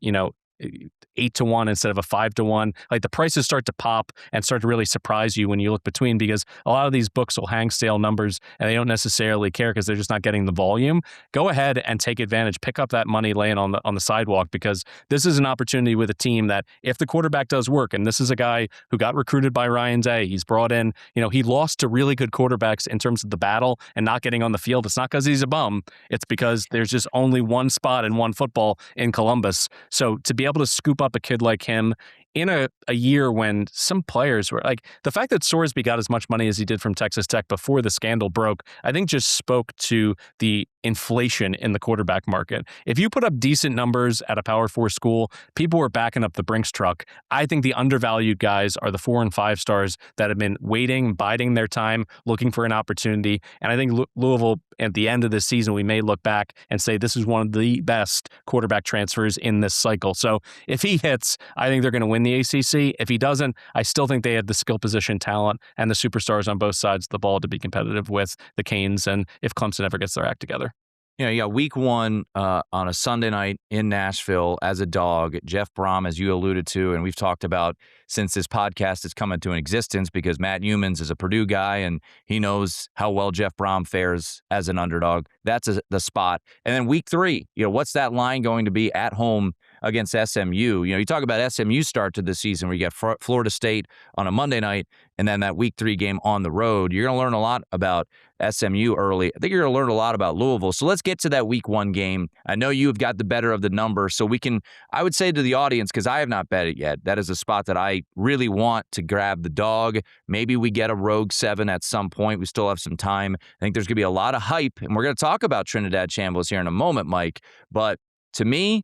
8-1 instead of a 5-1. Like, the prices start to pop and start to really surprise you when you look between, because a lot of these books will hang stale numbers and they don't necessarily care because they're just not getting the volume. Go ahead and take advantage. Pick up that money laying on the sidewalk, because this is an opportunity with a team that, if the quarterback does work, and this is a guy who got recruited by Ryan Day, he's brought in, he lost to really good quarterbacks in terms of the battle and not getting on the field. It's not because he's a bum. It's because there's just only one spot in one football in Columbus. So to be able to scoop up a kid like him in a year when some players were like, the fact that Sorsby got as much money as he did from Texas Tech before the scandal broke, I think just spoke to the inflation in the quarterback market. If you put up decent numbers at a Power 4 school, people were backing up the Brinks truck. I think the undervalued guys are the 4 and 5 stars that have been waiting, biding their time, looking for an opportunity. And I think Louisville, at the end of this season, we may look back and say this is one of the best quarterback transfers in this cycle. So if he hits, I think they're going to win the ACC. If he doesn't, I still think they have the skill position talent and the superstars on both sides of the ball to be competitive with the Canes, and if Clemson ever gets their act together. You got week one on a Sunday night in Nashville as a dog. Jeff Brohm, as you alluded to, and we've talked about since this podcast has come into existence, because Matt Humans is a Purdue guy and he knows how well Jeff Brohm fares as an underdog. That's the spot. And then week three, what's that line going to be at home against SMU? You talk about SMU start to the season where you get Florida State on a Monday night and then that week 3 game on the road. You're going to learn a lot about SMU early. I think you're going to learn a lot about Louisville. So let's get to that week 1 game. I know you have got the better of the number, so we can, I would say to the audience, because I have not bet it yet, that is a spot that I really want to grab the dog. Maybe we get a rogue 7 at some point. We still have some time. I think there's going to be a lot of hype, and we're going to talk about Trinidad Chambliss here in a moment, Mike. But to me,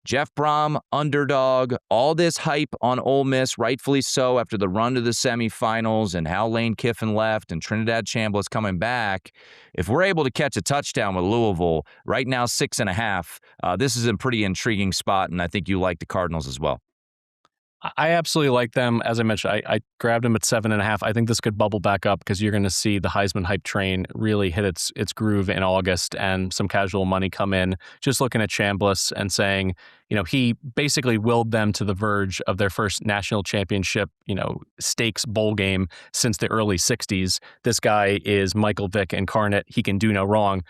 Jeff Brohm, underdog, all this hype on Ole Miss, rightfully so, after the run to the semifinals and how Lane Kiffin left and Trinidad Chambliss coming back. If we're able to catch a touchdown with Louisville, right now 6.5, this is a pretty intriguing spot, and I think you like the Cardinals as well. I absolutely like them. As I mentioned, I grabbed them at 7.5. I think this could bubble back up because you're going to see the Heisman hype train really hit its groove in August and some casual money come in. Just looking at Chambliss and saying, he basically willed them to the verge of their first national championship, stakes bowl game since the early 60s. This guy is Michael Vick incarnate. He can do no wrong.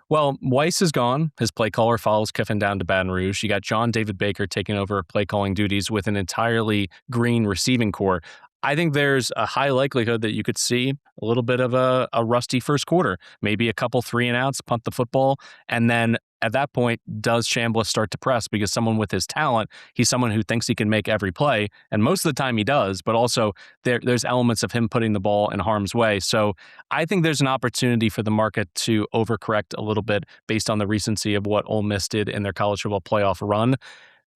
Well, Weiss is gone. His play caller follows Kiffin down to Baton Rouge. You got John David Baker taking over play calling duties with an entirely green receiving corps. I think there's a high likelihood that you could see a little bit of a rusty first quarter, maybe a couple 3-and-outs, punt the football, and then at that point, does Chambliss start to press? Because someone with his talent, he's someone who thinks he can make every play, and most of the time he does, but also there's elements of him putting the ball in harm's way. So I think there's an opportunity for the market to overcorrect a little bit based on the recency of what Ole Miss did in their college football playoff run.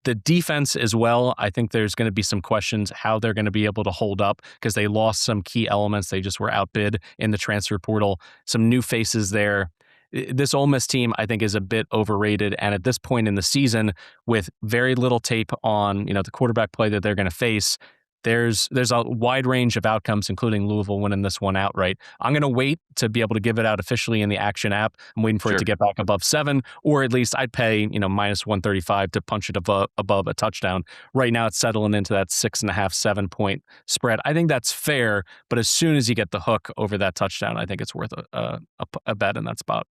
The defense as well, I think there's going to be some questions how they're going to be able to hold up because they lost some key elements. They just were outbid in the transfer portal. Some new faces there. This Ole Miss team, I think, is a bit overrated. And at this point in the season, with very little tape on, the quarterback play that they're going to face, there's a wide range of outcomes, including Louisville winning this one outright. I'm going to wait to be able to give it out officially in the Action app. I'm waiting for it to get back above 7, or at least I'd pay minus 135 to punch it above a touchdown. Right now, it's settling into that 6.5, 7 point spread. I think that's fair, but as soon as you get the hook over that touchdown, I think it's worth a bet in that spot.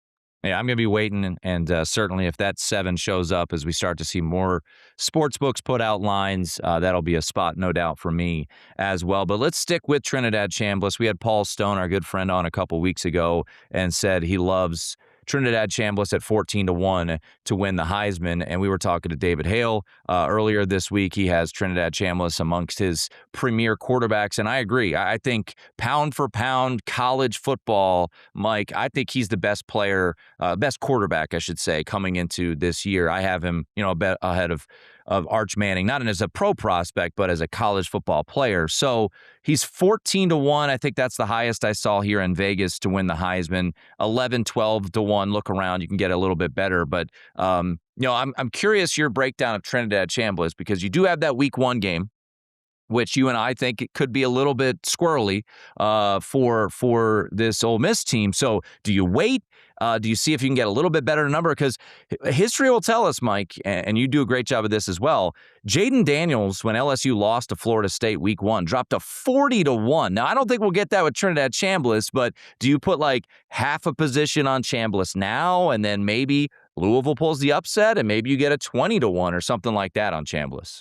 Yeah, I'm going to be waiting, and certainly if that 7 shows up as we start to see more sports books put out lines, that'll be a spot, no doubt, for me as well. But let's stick with Trinidad Chambliss. We had Paul Stone, our good friend, on a couple weeks ago and said he loves Trinidad Chambliss at 14-1 to win the Heisman. And we were talking to David Hale earlier this week. He has Trinidad Chambliss amongst his premier quarterbacks. And I agree. I think pound for pound college football, Mike, I think he's the best player, best quarterback, I should say, coming into this year. I have him, a bit ahead of Arch Manning, not as a pro prospect, but as a college football player. So he's 14-1. I think that's the highest I saw here in Vegas to win the Heisman. 11-12-1. Look around, you can get a little bit better. But I'm curious your breakdown of Trinidad Chambliss, because you do have that week 1 game, which you and I think it could be a little bit squirrely for this Ole Miss team. So do you wait? Do you see if you can get a little bit better number? Because history will tell us, Mike, and you do a great job of this as well. Jaden Daniels, when LSU lost to Florida State week 1, dropped to 40-1. Now, I don't think we'll get that with Trinidad Chambliss, but do you put like half a position on Chambliss now, and then maybe Louisville pulls the upset, and maybe you get a 20-1 or something like that on Chambliss?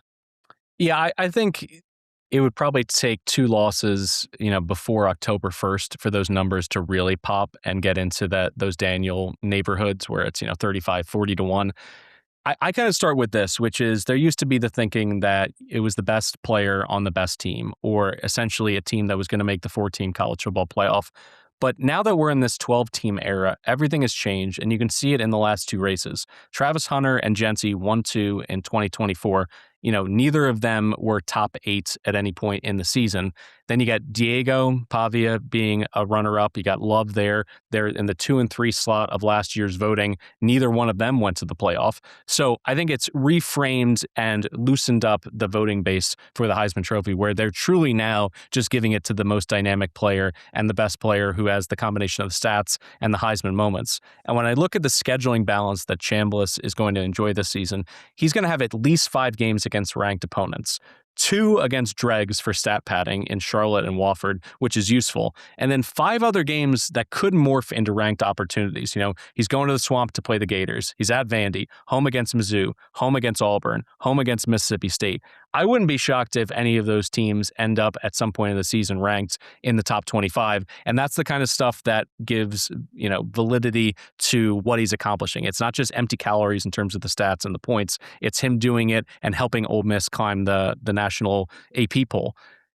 Yeah, I think it would probably take 2 losses, before October 1st for those numbers to really pop and get into those Daniel neighborhoods where it's, 35, 40-1. I kind of start with this, which is there used to be the thinking that it was the best player on the best team, or essentially a team that was going to make the 4-team college football playoff. But now that we're in this 12-team era, everything has changed, and you can see it in the last 2 races. Travis Hunter and Jency 1-2 in 2024. Neither of them were top 8 at any point in the season. Then you got Diego Pavia being a runner-up. You got Love there. They're in the 2 and 3 slot of last year's voting. Neither one of them went to the playoff. So I think it's reframed and loosened up the voting base for the Heisman Trophy, where they're truly now just giving it to the most dynamic player and the best player who has the combination of the stats and the Heisman moments. And when I look at the scheduling balance that Chambliss is going to enjoy this season, he's going to have at least 5 games against ranked opponents. 2 against dregs for stat padding in Charlotte and Wofford, which is useful. And then 5 other games that could morph into ranked opportunities. He's going to the Swamp to play the Gators. He's at Vandy, home against Mizzou, home against Auburn, home against Mississippi State. I wouldn't be shocked if any of those teams end up at some point in the season ranked in the top 25. And that's the kind of stuff that gives, validity to what he's accomplishing. It's not just empty calories in terms of the stats and the points. It's him doing it and helping Ole Miss climb the national AP poll.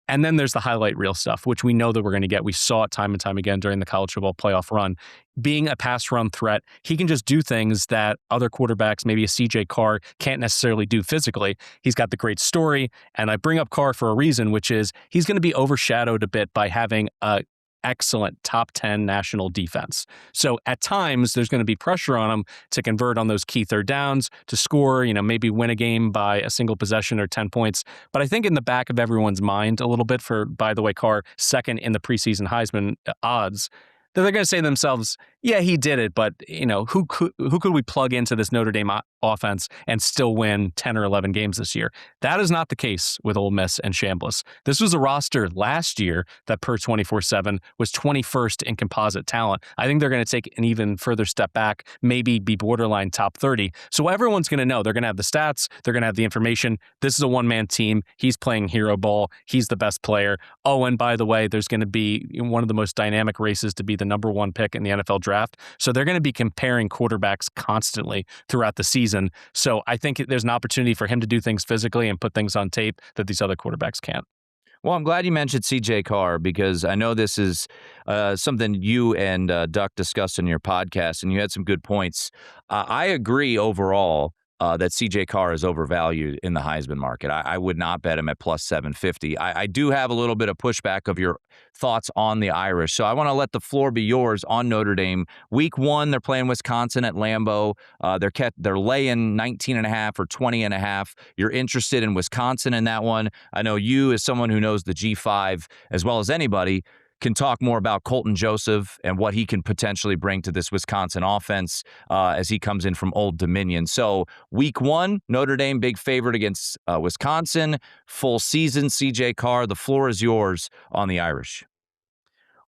And then there's the highlight reel stuff, which we know that we're going to get. We saw it time and time again during the college football playoff run. Being a pass run threat, he can just do things that other quarterbacks, maybe a CJ Carr, can't necessarily do physically. He's got the great story. And I bring up Carr for a reason, which is he's going to be overshadowed a bit by having a excellent top 10 national defense. So at times there's going to be pressure on him to convert on those key third downs, to score, maybe win a game by a single possession or 10 points. But I think in the back of everyone's mind a little bit for, by the way, Carr second in the preseason Heisman odds, that they're going to say to themselves, yeah, he did it, but who could we plug into this Notre Dame offense and still win 10 or 11 games this year? That is not the case with Ole Miss and Chambliss. This was a roster last year that per 24/7 was 21st in composite talent. I think they're going to take an even further step back, maybe be borderline top 30. So everyone's going to know. They're going to have the stats. They're going to have the information. This is a one-man team. He's playing hero ball. He's the best player. Oh, and by the way, there's going to be one of the most dynamic races to be the number 1 pick in the NFL draft. So they're going to be comparing quarterbacks constantly throughout the season. So I think there's an opportunity for him to do things physically and put things on tape that these other quarterbacks can't. Well, I'm glad you mentioned CJ Carr, because I know this is something you and Duck discussed in your podcast, and you had some good points. I agree overall that CJ Carr is overvalued in the Heisman market. I would not bet him at plus 750. I do have a little bit of pushback of your thoughts on the Irish. So I want to let the floor be yours on Notre Dame. Week 1, they're playing Wisconsin at Lambeau. They're laying 19.5 or 20.5. You're interested in Wisconsin in that one. I know you, as someone who knows the G5 as well as anybody, can talk more about Colton Joseph and what he can potentially bring to this Wisconsin offense as he comes in from Old Dominion. So week 1, Notre Dame, big favorite against Wisconsin. Full season, CJ Carr, the floor is yours on the Irish.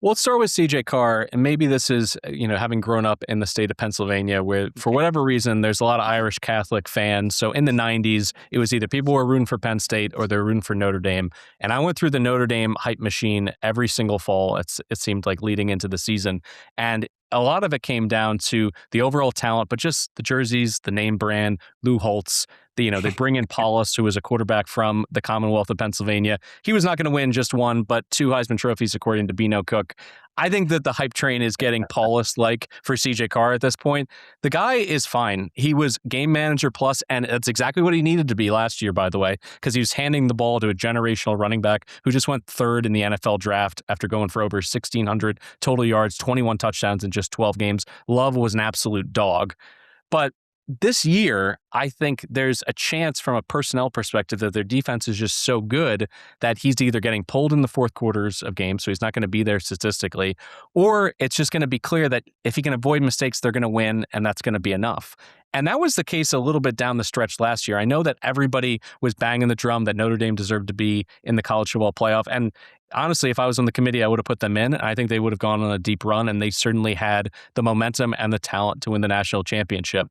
Well, let's start with CJ Carr, and maybe this is, having grown up in the state of Pennsylvania, where for whatever reason, there's a lot of Irish Catholic fans. So in the 90s, it was either people were rooting for Penn State or they're rooting for Notre Dame. And I went through the Notre Dame hype machine every single fall, it seemed like, leading into the season. And a lot of it came down to the overall talent, but just the jerseys, the name brand, Lou Holtz. They bring in Paulus, who was a quarterback from the Commonwealth of Pennsylvania. He was not going to win just one, but 2 Heisman trophies, according to Bino Cook. I think that the hype train is getting Paulus-like for CJ Carr at this point. The guy is fine. He was game manager plus, and that's exactly what he needed to be last year, by the way, because he was handing the ball to a generational running back who just went 3rd in the NFL draft after going for over 1,600 total yards, 21 touchdowns in just 12 games. Love was an absolute dog. But this year, I think there's a chance from a personnel perspective that their defense is just so good that he's either getting pulled in the fourth quarters of games, so he's not going to be there statistically, or it's just going to be clear that if he can avoid mistakes, they're going to win, and that's going to be enough. And that was the case a little bit down the stretch last year. I know that everybody was banging the drum that Notre Dame deserved to be in the college football playoff, and honestly, if I was on the committee, I would have put them in. I think they would have gone on a deep run, and they certainly had the momentum and the talent to win the national championship.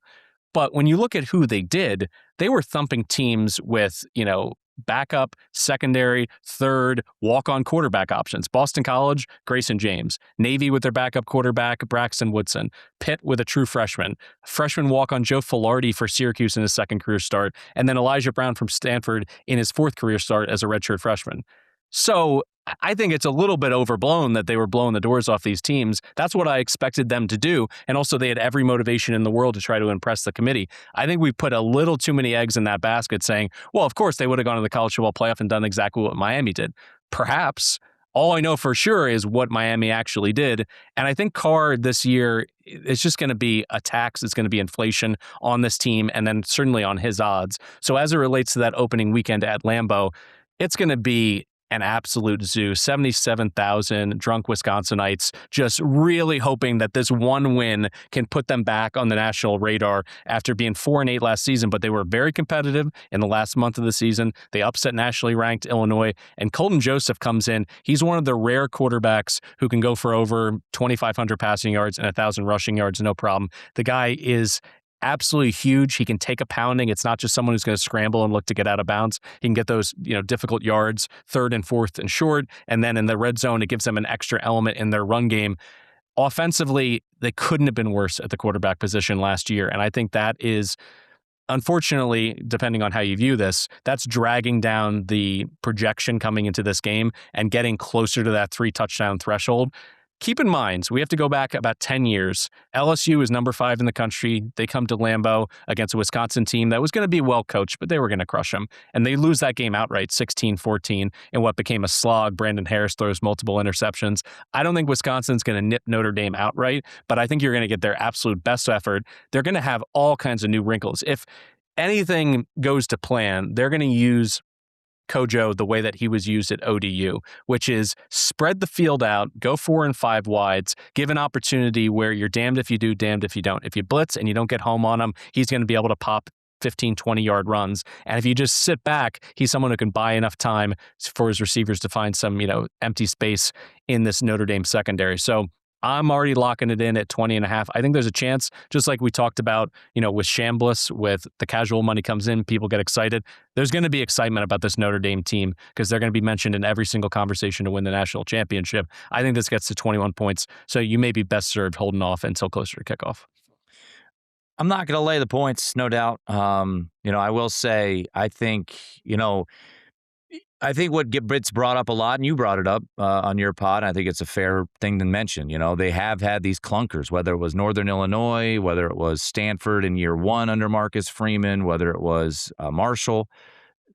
But when you look at who they did, they were thumping teams with, backup, secondary, third, walk-on quarterback options. Boston College, Grayson James. Navy with their backup quarterback, Braxton Woodson. Pitt with a true freshman walk-on Joe Filardi for Syracuse in his second career start. And then Elijah Brown from Stanford in his 4th career start as a redshirt freshman. So I think it's a little bit overblown that they were blowing the doors off these teams. That's what I expected them to do. And also they had every motivation in the world to try to impress the committee. I think we put a little too many eggs in that basket saying, well, of course they would have gone to the college football playoff and done exactly what Miami did. Perhaps. All I know for sure is what Miami actually did. And I think Carr this year, it's just going to be a tax. It's going to be inflation on this team and then certainly on his odds. So as it relates to that opening weekend at Lambeau, it's going to be an absolute zoo. 77,000 drunk Wisconsinites just really hoping that this one win can put them back on the national radar after being 4-8 last season. But they were very competitive in the last month of the season. They upset nationally ranked Illinois. And Colton Joseph comes in. He's one of the rare quarterbacks who can go for over 2,500 passing yards and 1,000 rushing yards, no problem. The guy is absolutely huge. He can take a pounding. It's not just someone who's going to scramble and look to get out of bounds. He can get those, difficult yards, 3rd and 4th and short. And then in the red zone, it gives them an extra element in their run game. Offensively, they couldn't have been worse at the quarterback position last year. And I think that is, unfortunately, depending on how you view this, that's dragging down the projection coming into this game and getting closer to that 3-touchdown threshold. Keep in mind, we have to go back about 10 years. LSU is number 5 in the country. They come to Lambeau against a Wisconsin team that was going to be well coached, but they were going to crush them. And they lose that game outright, 16-14, in what became a slog. Brandon Harris throws multiple interceptions. I don't think Wisconsin's going to nip Notre Dame outright, but I think you're going to get their absolute best effort. They're going to have all kinds of new wrinkles. If anything goes to plan, they're going to use Kojo the way that he was used at ODU, which is spread the field out, go 4 and 5 wides, give an opportunity where you're damned if you do, damned if you don't. If you blitz and you don't get home on him, he's going to be able to pop 15, 20-yard runs. And if you just sit back, he's someone who can buy enough time for his receivers to find some, empty space in this Notre Dame secondary. So I'm already locking it in at 20.5. I think there's a chance, just like we talked about, with Chambliss, with the casual money comes in, people get excited. There's going to be excitement about this Notre Dame team because they're going to be mentioned in every single conversation to win the national championship. I think this gets to 21 points. So you may be best served holding off until closer to kickoff. I'm not going to lay the points, no doubt. I will say, I think, I think what Brits brought up a lot, and you brought it up on your pod, I think it's a fair thing to mention. They have had these clunkers, whether it was Northern Illinois, whether it was Stanford in year one under Marcus Freeman, whether it was Marshall.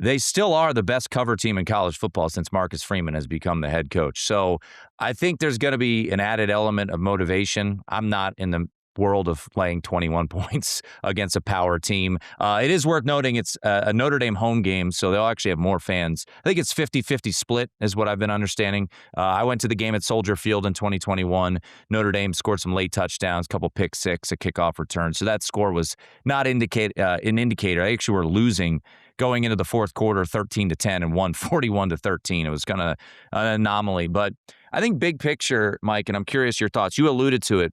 They still are the best cover team in college football since Marcus Freeman has become the head coach. So I think there's going to be an added element of motivation. I'm not in the world of playing 21 points against a power team. It is worth noting it's a Notre Dame home game, so they'll actually have more fans. I think it's 50-50 split is what I've been understanding. I went to the game at Soldier Field in 2021. Notre Dame scored some late touchdowns, a couple pick six, a kickoff return. So that score was not an indicator. I actually were losing going into the fourth quarter 13-10 and won 41-13. It was kind of an anomaly. But I think big picture, Mike, and I'm curious your thoughts. You alluded to it.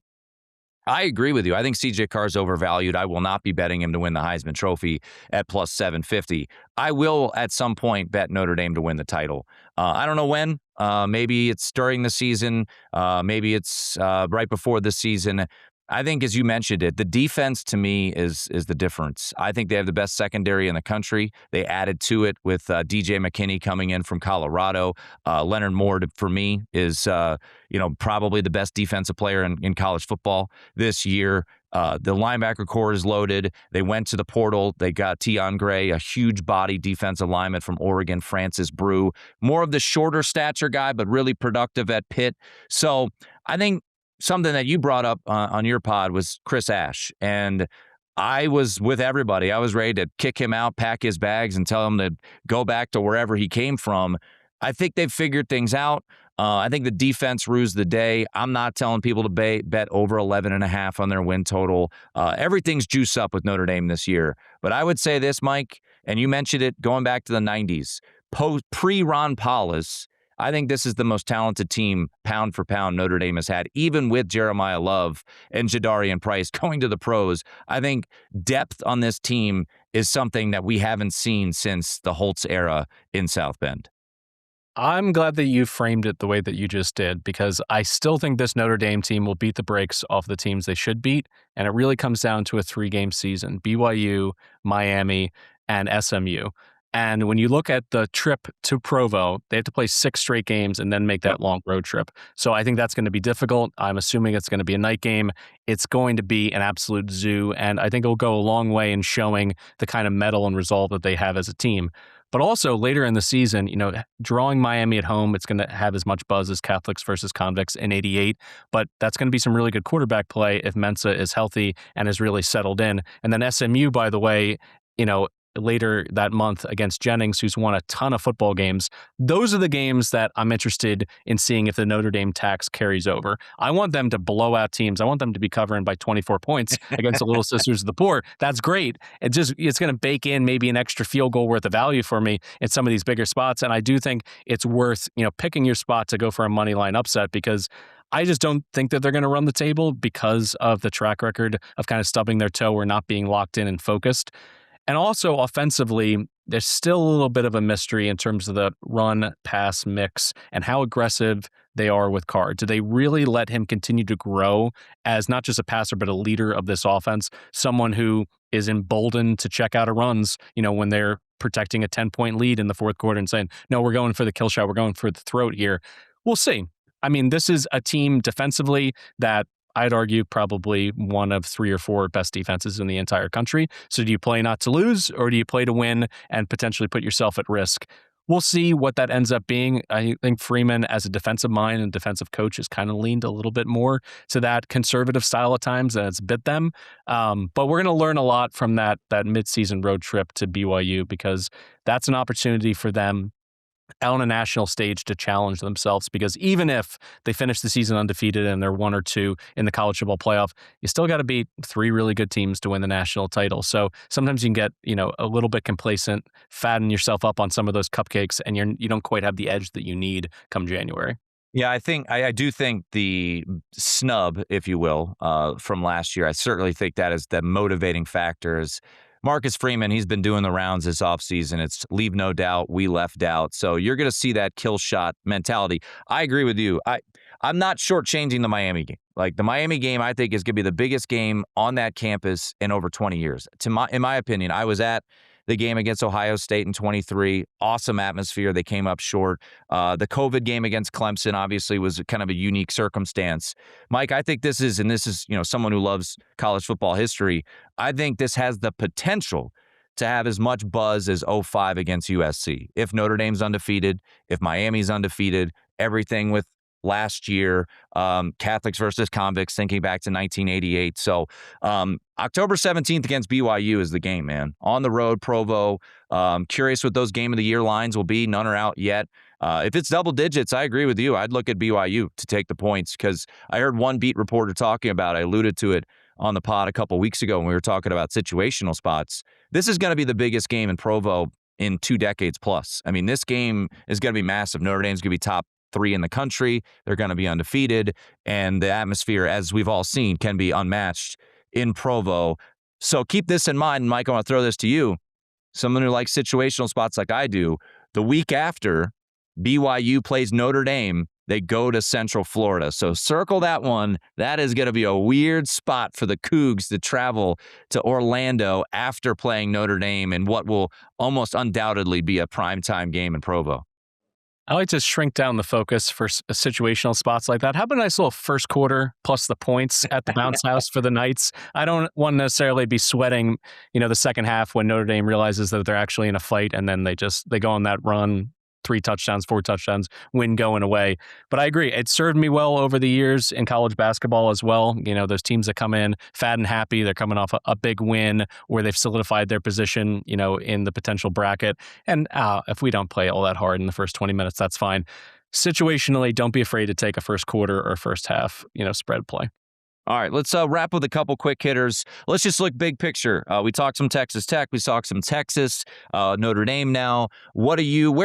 I agree with you. I think C.J. Carr is overvalued. I will not be betting him to win the Heisman Trophy at plus 750. I will at some point bet Notre Dame to win the title. I don't know when. Maybe it's during the season. Maybe it's right before the season. I think, as you mentioned it, the defense to me is the difference. I think they have the best secondary in the country. They added to it with DJ McKinney coming in from Colorado. Leonard Moore, for me, is probably the best defensive player in college football this year. The linebacker core is loaded. They went to the portal. They got Tion Gray, a huge body defensive lineman from Oregon, Francis Brew, more of the shorter stature guy, but really productive at Pitt. So I think something that you brought up on your pod was Chris Ash. And I was with everybody. I was ready to kick him out, pack his bags, and tell him to go back to wherever he came from. I think they've figured things out. I think the defense rues the day. I'm not telling people to bet over 11.5 on their win total. Everything's juiced up with Notre Dame this year. But I would say this, Mike, and you mentioned it going back to the 90s, pre-Ron Paulus, I think this is the most talented team, pound for pound, Notre Dame has had, even with Jeremiah Love and Jadarian Price going to the pros. I think depth on this team is something that we haven't seen since the Holtz era in South Bend. I'm glad that you framed it the way that you just did, because I still think this Notre Dame team will beat the brakes off the teams they should beat, and it really comes down to a 3-game season: BYU, Miami, and SMU. And when you look at the trip to Provo, they have to play 6 straight games and then make that long road trip. So I think that's going to be difficult. I'm assuming it's going to be a night game. It's going to be an absolute zoo, and I think it'll go a long way in showing the kind of mettle and resolve that they have as a team. But also later in the season, drawing Miami at home, it's going to have as much buzz as Catholics versus Convicts in '88. But that's going to be some really good quarterback play if Mensah is healthy and is really settled in. And then SMU, by the way, later that month against Jennings, who's won a ton of football games. Those are the games that I'm interested in seeing if the Notre Dame tax carries over. I want them to blow out teams. I want them to be covering by 24 points against the Little Sisters of the Poor. That's great. It's going to bake in maybe an extra field goal worth of value for me in some of these bigger spots. And I do think it's worth, picking your spot to go for a money line upset, because I just don't think that they're going to run the table because of the track record of kind of stubbing their toe or not being locked in and focused. And also offensively, there's still a little bit of a mystery in terms of the run-pass mix and how aggressive they are with Carr. Do they really let him continue to grow as not just a passer, but a leader of this offense, someone who is emboldened to check out of runs, when they're protecting a 10-point lead in the fourth quarter and saying, no, we're going for the kill shot, we're going for the throat here. We'll see. I mean, this is a team defensively that I'd argue probably one of 3 or 4 best defenses in the entire country. So do you play not to lose, or do you play to win and potentially put yourself at risk? We'll see what that ends up being. I think Freeman, as a defensive mind and defensive coach, has kind of leaned a little bit more to that conservative style at times, and it's bit them. But we're going to learn a lot from that midseason road trip to BYU, because that's an opportunity for them on a national stage to challenge themselves, because even if they finish the season undefeated and they're 1 or 2 in the college football playoff, you still got to beat 3 really good teams to win the national title. So sometimes you can get, a little bit complacent, fatten yourself up on some of those cupcakes, and you don't quite have the edge that you need come January. Yeah, I do think the snub, if you will, from last year, I certainly think that is the motivating factor. Is Marcus Freeman, he's been doing the rounds this offseason. It's leave no doubt, we left doubt. So you're going to see that kill shot mentality. I agree with you. I'm not shortchanging the Miami game. Like, the Miami game, I think, is going to be the biggest game on that campus in over 20 years. In my opinion, I was at the game against Ohio State in 23. Awesome atmosphere. They came up short. The COVID game against Clemson obviously was kind of a unique circumstance. Mike, I think this is someone who loves college football history. I think this has the potential to have as much buzz as 05 against USC. If Notre Dame's undefeated, if Miami's undefeated, everything with last year, Catholics versus convicts, thinking back to 1988. So October 17th against BYU is the game, man. On the road, Provo. Curious what those game of the year lines will be. None are out yet. If it's double digits, I agree with you. I'd look at BYU to take the points because I heard one beat reporter talking about it. I alluded to it on the pod a couple weeks ago when we were talking about situational spots. This is going to be the biggest game in Provo in 2 decades plus. I mean, this game is going to be massive. Notre Dame's going to be top 3 in the country. They're going to be undefeated. And the atmosphere, as we've all seen, can be unmatched in Provo. So keep this in mind. Mike, I want to throw this to you. Someone who likes situational spots like I do, the week after BYU plays Notre Dame, they go to Central Florida. So circle that one. That is going to be a weird spot for the Cougs to travel to Orlando after playing Notre Dame in what will almost undoubtedly be a primetime game in Provo. I like to shrink down the focus for situational spots like that. How about a nice little first quarter plus the points at the bounce house for the Knights? I don't want to necessarily be sweating, the second half when Notre Dame realizes that they're actually in a fight and then they go on that run. 3 touchdowns, 4 touchdowns, win going away. But I agree. It served me well over the years in college basketball as well. Those teams that come in fat and happy, they're coming off a big win where they've solidified their position, in the potential bracket. And if we don't play all that hard in the first 20 minutes, that's fine. Situationally, don't be afraid to take a first quarter or first half, spread play. All right, let's wrap with a couple quick hitters. Let's just look big picture. We talked some Texas Tech. We talked some Texas, Notre Dame now. Where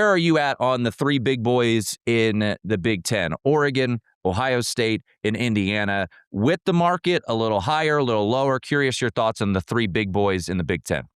are you at on the 3 big boys in the Big Ten? Oregon, Ohio State, and Indiana. With the market, a little higher, a little lower. Curious your thoughts on the 3 big boys in the Big Ten.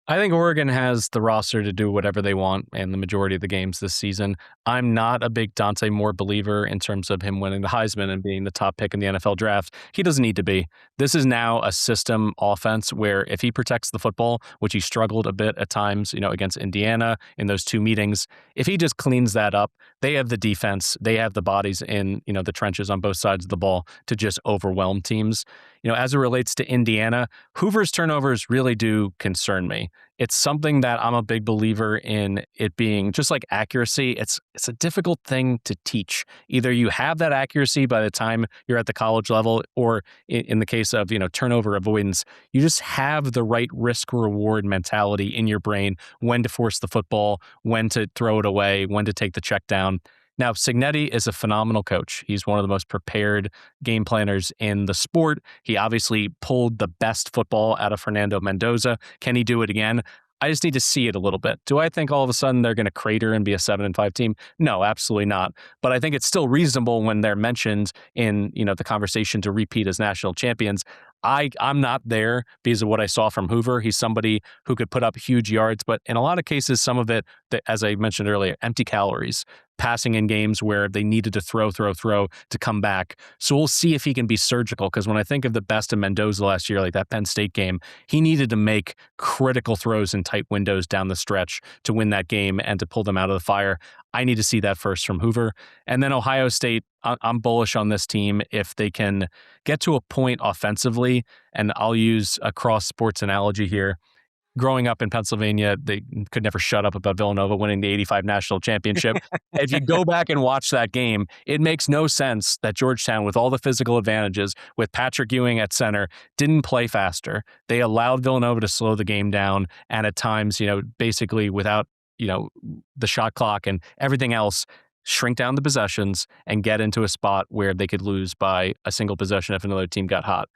I think Oregon has the roster to do whatever they want in the majority of the games this season. I'm not a big Dante Moore believer in terms of him winning the Heisman and being the top pick in the NFL draft. He doesn't need to be. This is now a system offense where if he protects the football, which he struggled a bit at times, against Indiana in those 2 meetings, if he just cleans that up, they have the defense, they have the bodies in, the trenches on both sides of the ball to just overwhelm teams. As it relates to Indiana, Hoover's turnovers really do concern me. It's something that I'm a big believer in it being just like accuracy. It's a difficult thing to teach. Either you have that accuracy by the time you're at the college level, or in the case of, turnover avoidance, you just have the right risk reward mentality in your brain, when to force the football, when to throw it away, when to take the check down. Now, Cignetti is a phenomenal coach. He's one of the most prepared game planners in the sport. He obviously pulled the best football out of Fernando Mendoza. Can he do it again? I just need to see it a little bit. Do I think all of a sudden they're going to crater and be a 7-5 team? No, absolutely not. But I think it's still reasonable when they're mentioned in, the conversation to repeat as national champions. I'm not there because of what I saw from Hoover. He's somebody who could put up huge yards, but in a lot of cases, some of it, as I mentioned earlier, empty calories, passing in games where they needed to throw to come back. So we'll see if he can be surgical, because when I think of the best of Mendoza last year, like that Penn State game, he needed to make critical throws in tight windows down the stretch to win that game and to pull them out of the fire. I need to see that first from Hoover. And then Ohio State, I'm bullish on this team if they can get to a point offensively, and I'll use a cross-sports analogy here. Growing up in Pennsylvania, they could never shut up about Villanova winning the 85 national championship. If you go back and watch that game, it makes no sense that Georgetown, with all the physical advantages, with Patrick Ewing at center, didn't play faster. They allowed Villanova to slow the game down, and at times, basically without the shot clock and everything else, shrink down the possessions and get into a spot where they could lose by a single possession if another team got hot.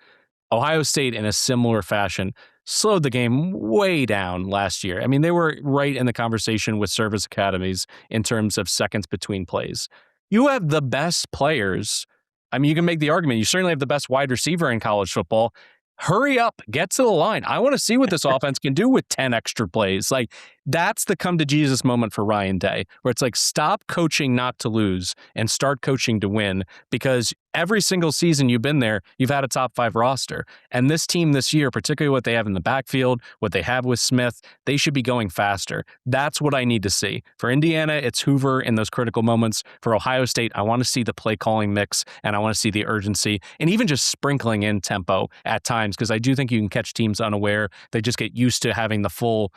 Ohio State, in a similar fashion, slowed the game way down last year. I mean, they were right in the conversation with service academies in terms of seconds between plays. You have the best players. I mean, you can make the argument. You certainly have the best wide receiver in college football. Hurry up, get to the line. I want to see what this offense can do with 10 extra plays. Like, That's the come to Jesus moment for Ryan Day, where it's like, stop coaching not to lose and start coaching to win, because every single season you've been there, you've had a top 5 roster. And this team this year, particularly what they have in the backfield, what they have with Smith, they should be going faster. That's what I need to see. For Indiana, it's Hoover in those critical moments. For Ohio State, I want to see the play calling mix, and I want to see the urgency, and even just sprinkling in tempo at times, because I do think you can catch teams unaware. They just get used to having the full,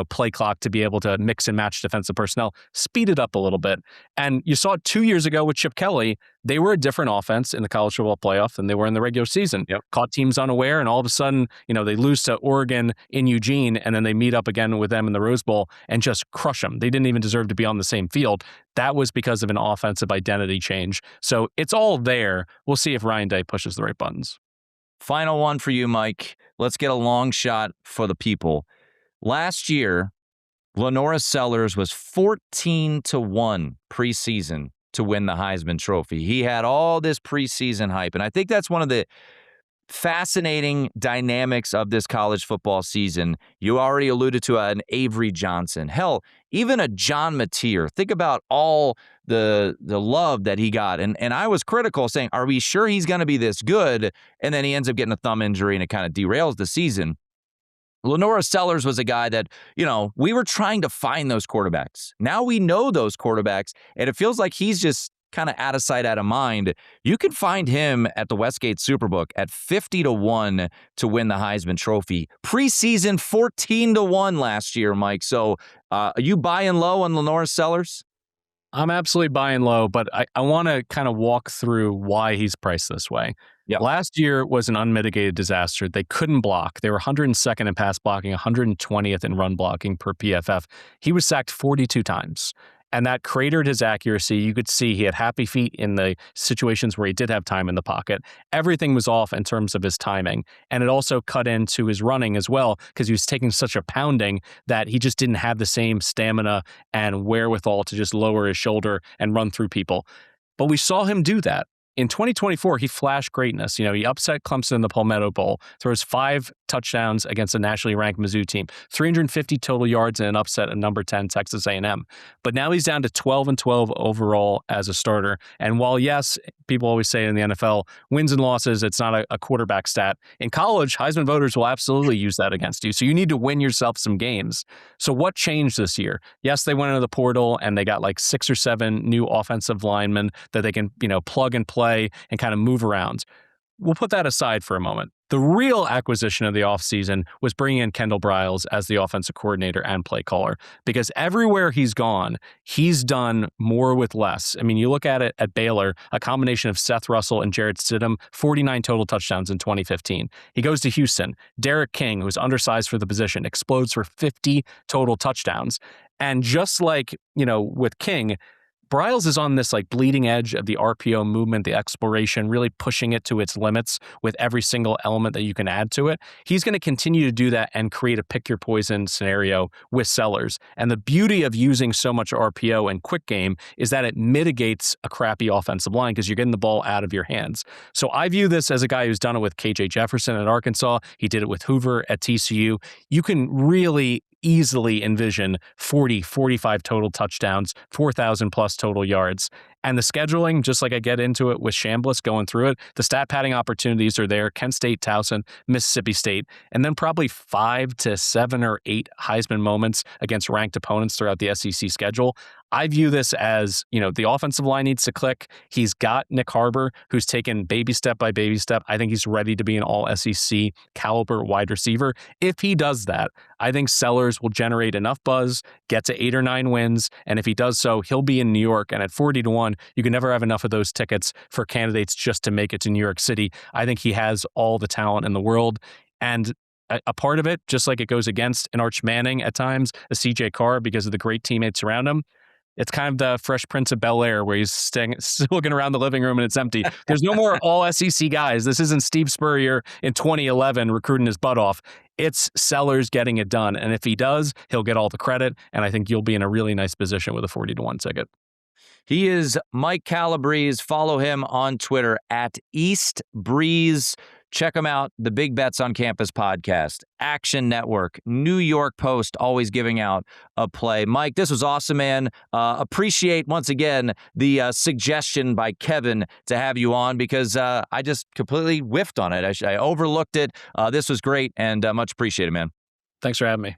play clock to be able to mix and match defensive personnel. Speed it up a little bit. And you saw it 2 years ago with Chip Kelly. They were a different offense in the college football playoff than they were in the regular season. Yep. Caught teams unaware, and all of a sudden, they lose to Oregon in Eugene, and then they meet up again with them in the Rose Bowl and just crush them. They didn't even deserve to be on the same field. That was because of an offensive identity change. So it's all there. We'll see if Ryan Day pushes the right buttons. Final one for you, Mike. Let's get a long shot for the people. Last year, LaNorris Sellers was 14-1 preseason to win the Heisman Trophy. He had all this preseason hype, and I think that's one of the fascinating dynamics of this college football season. You already alluded to an Avery Johnson. Hell, even a John Mateer. Think about all the love that he got. And I was critical, saying, are we sure he's going to be this good? And then he ends up getting a thumb injury, and it kind of derails the season. LaNorris Sellers was a guy that, we were trying to find those quarterbacks. Now we know those quarterbacks, and it feels like he's just kind of out of sight, out of mind. You can find him at the Westgate Superbook at 50-1 to win the Heisman Trophy. Preseason 14-1 last year, Mike. So are you buying low on LaNorris Sellers? I'm absolutely buying low, but I want to kind of walk through why he's priced this way. Yep. Last year was an unmitigated disaster. They couldn't block. They were 102nd in pass blocking, 120th in run blocking per PFF. He was sacked 42 times. And that cratered his accuracy. You could see he had happy feet in the situations where he did have time in the pocket. Everything was off in terms of his timing. And it also cut into his running as well, because he was taking such a pounding that he just didn't have the same stamina and wherewithal to just lower his shoulder and run through people. But we saw him do that. In 2024, he flashed greatness. He upset Clemson in the Palmetto Bowl, throws 5 touchdowns against a nationally ranked Mizzou team, 350 total yards in an upset at number 10 Texas A&M. But now he's down to 12-12 overall as a starter. And while, yes, people always say in the NFL, wins and losses, it's not a quarterback stat. In college, Heisman voters will absolutely use that against you. So you need to win yourself some games. So what changed this year? Yes, they went into the portal and they got like 6 or 7 new offensive linemen that they can, plug and play and kind of move around. We'll put that aside for a moment. The real acquisition of the offseason was bringing in Kendall Briles as the offensive coordinator and play caller, because everywhere he's gone, he's done more with less. I mean, you look at it at Baylor, a combination of Seth Russell and Jarrett Stidham, 49 total touchdowns in 2015. He goes to Houston. Derek King, who's undersized for the position, explodes for 50 total touchdowns. And just like, with King, Briles is on this bleeding edge of the RPO movement, the exploration, really pushing it to its limits with every single element that you can add to it. He's going to continue to do that and create a pick your poison scenario with Sellers. And the beauty of using so much RPO and quick game is that it mitigates a crappy offensive line because you're getting the ball out of your hands. So I view this as a guy who's done it with KJ Jefferson at Arkansas. He did it with Hoover at TCU. You can really easily envision 40, 45 total touchdowns, 4,000 plus total yards. And the scheduling, just like I get into it with Chambliss going through it, the stat padding opportunities are there. Kent State, Towson, Mississippi State, and then probably 5 to 7 or 8 Heisman moments against ranked opponents throughout the SEC schedule. I view this as, the offensive line needs to click. He's got Nick Harbor, who's taken baby step by baby step. I think he's ready to be an all SEC caliber wide receiver. If he does that, I think Sellers will generate enough buzz, get to 8 or 9 wins, and if he does so, he'll be in New York. And at 40-1, you can never have enough of those tickets for candidates just to make it to New York City. I think he has all the talent in the world. And a part of it, just like it goes against an Arch Manning at times, a CJ Carr, because of the great teammates around him, it's kind of the Fresh Prince of Bel-Air where he's still looking around the living room and it's empty. There's no more all SEC guys. This isn't Steve Spurrier in 2011 recruiting his butt off. It's Sellers getting it done. And if he does, he'll get all the credit. And I think you'll be in a really nice position with a 40-1 ticket. He is Mike Calabrese. Follow him on Twitter at East Breeze. Check them out. The Big Bets on Campus podcast, Action Network, New York Post, always giving out a play. Mike, this was awesome, man. Appreciate, once again, the suggestion by Kevin to have you on because I just completely whiffed on it. I overlooked it. This was great and much appreciated, man. Thanks for having me.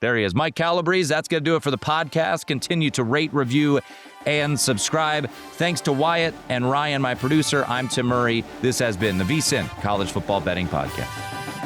There he is. Mike Calabrese. That's going to do it for the podcast. Continue to rate, review, and subscribe. Thanks to Wyatt and Ryan, my producer. I'm Tim Murray. This has been the VSiN College Football Betting Podcast.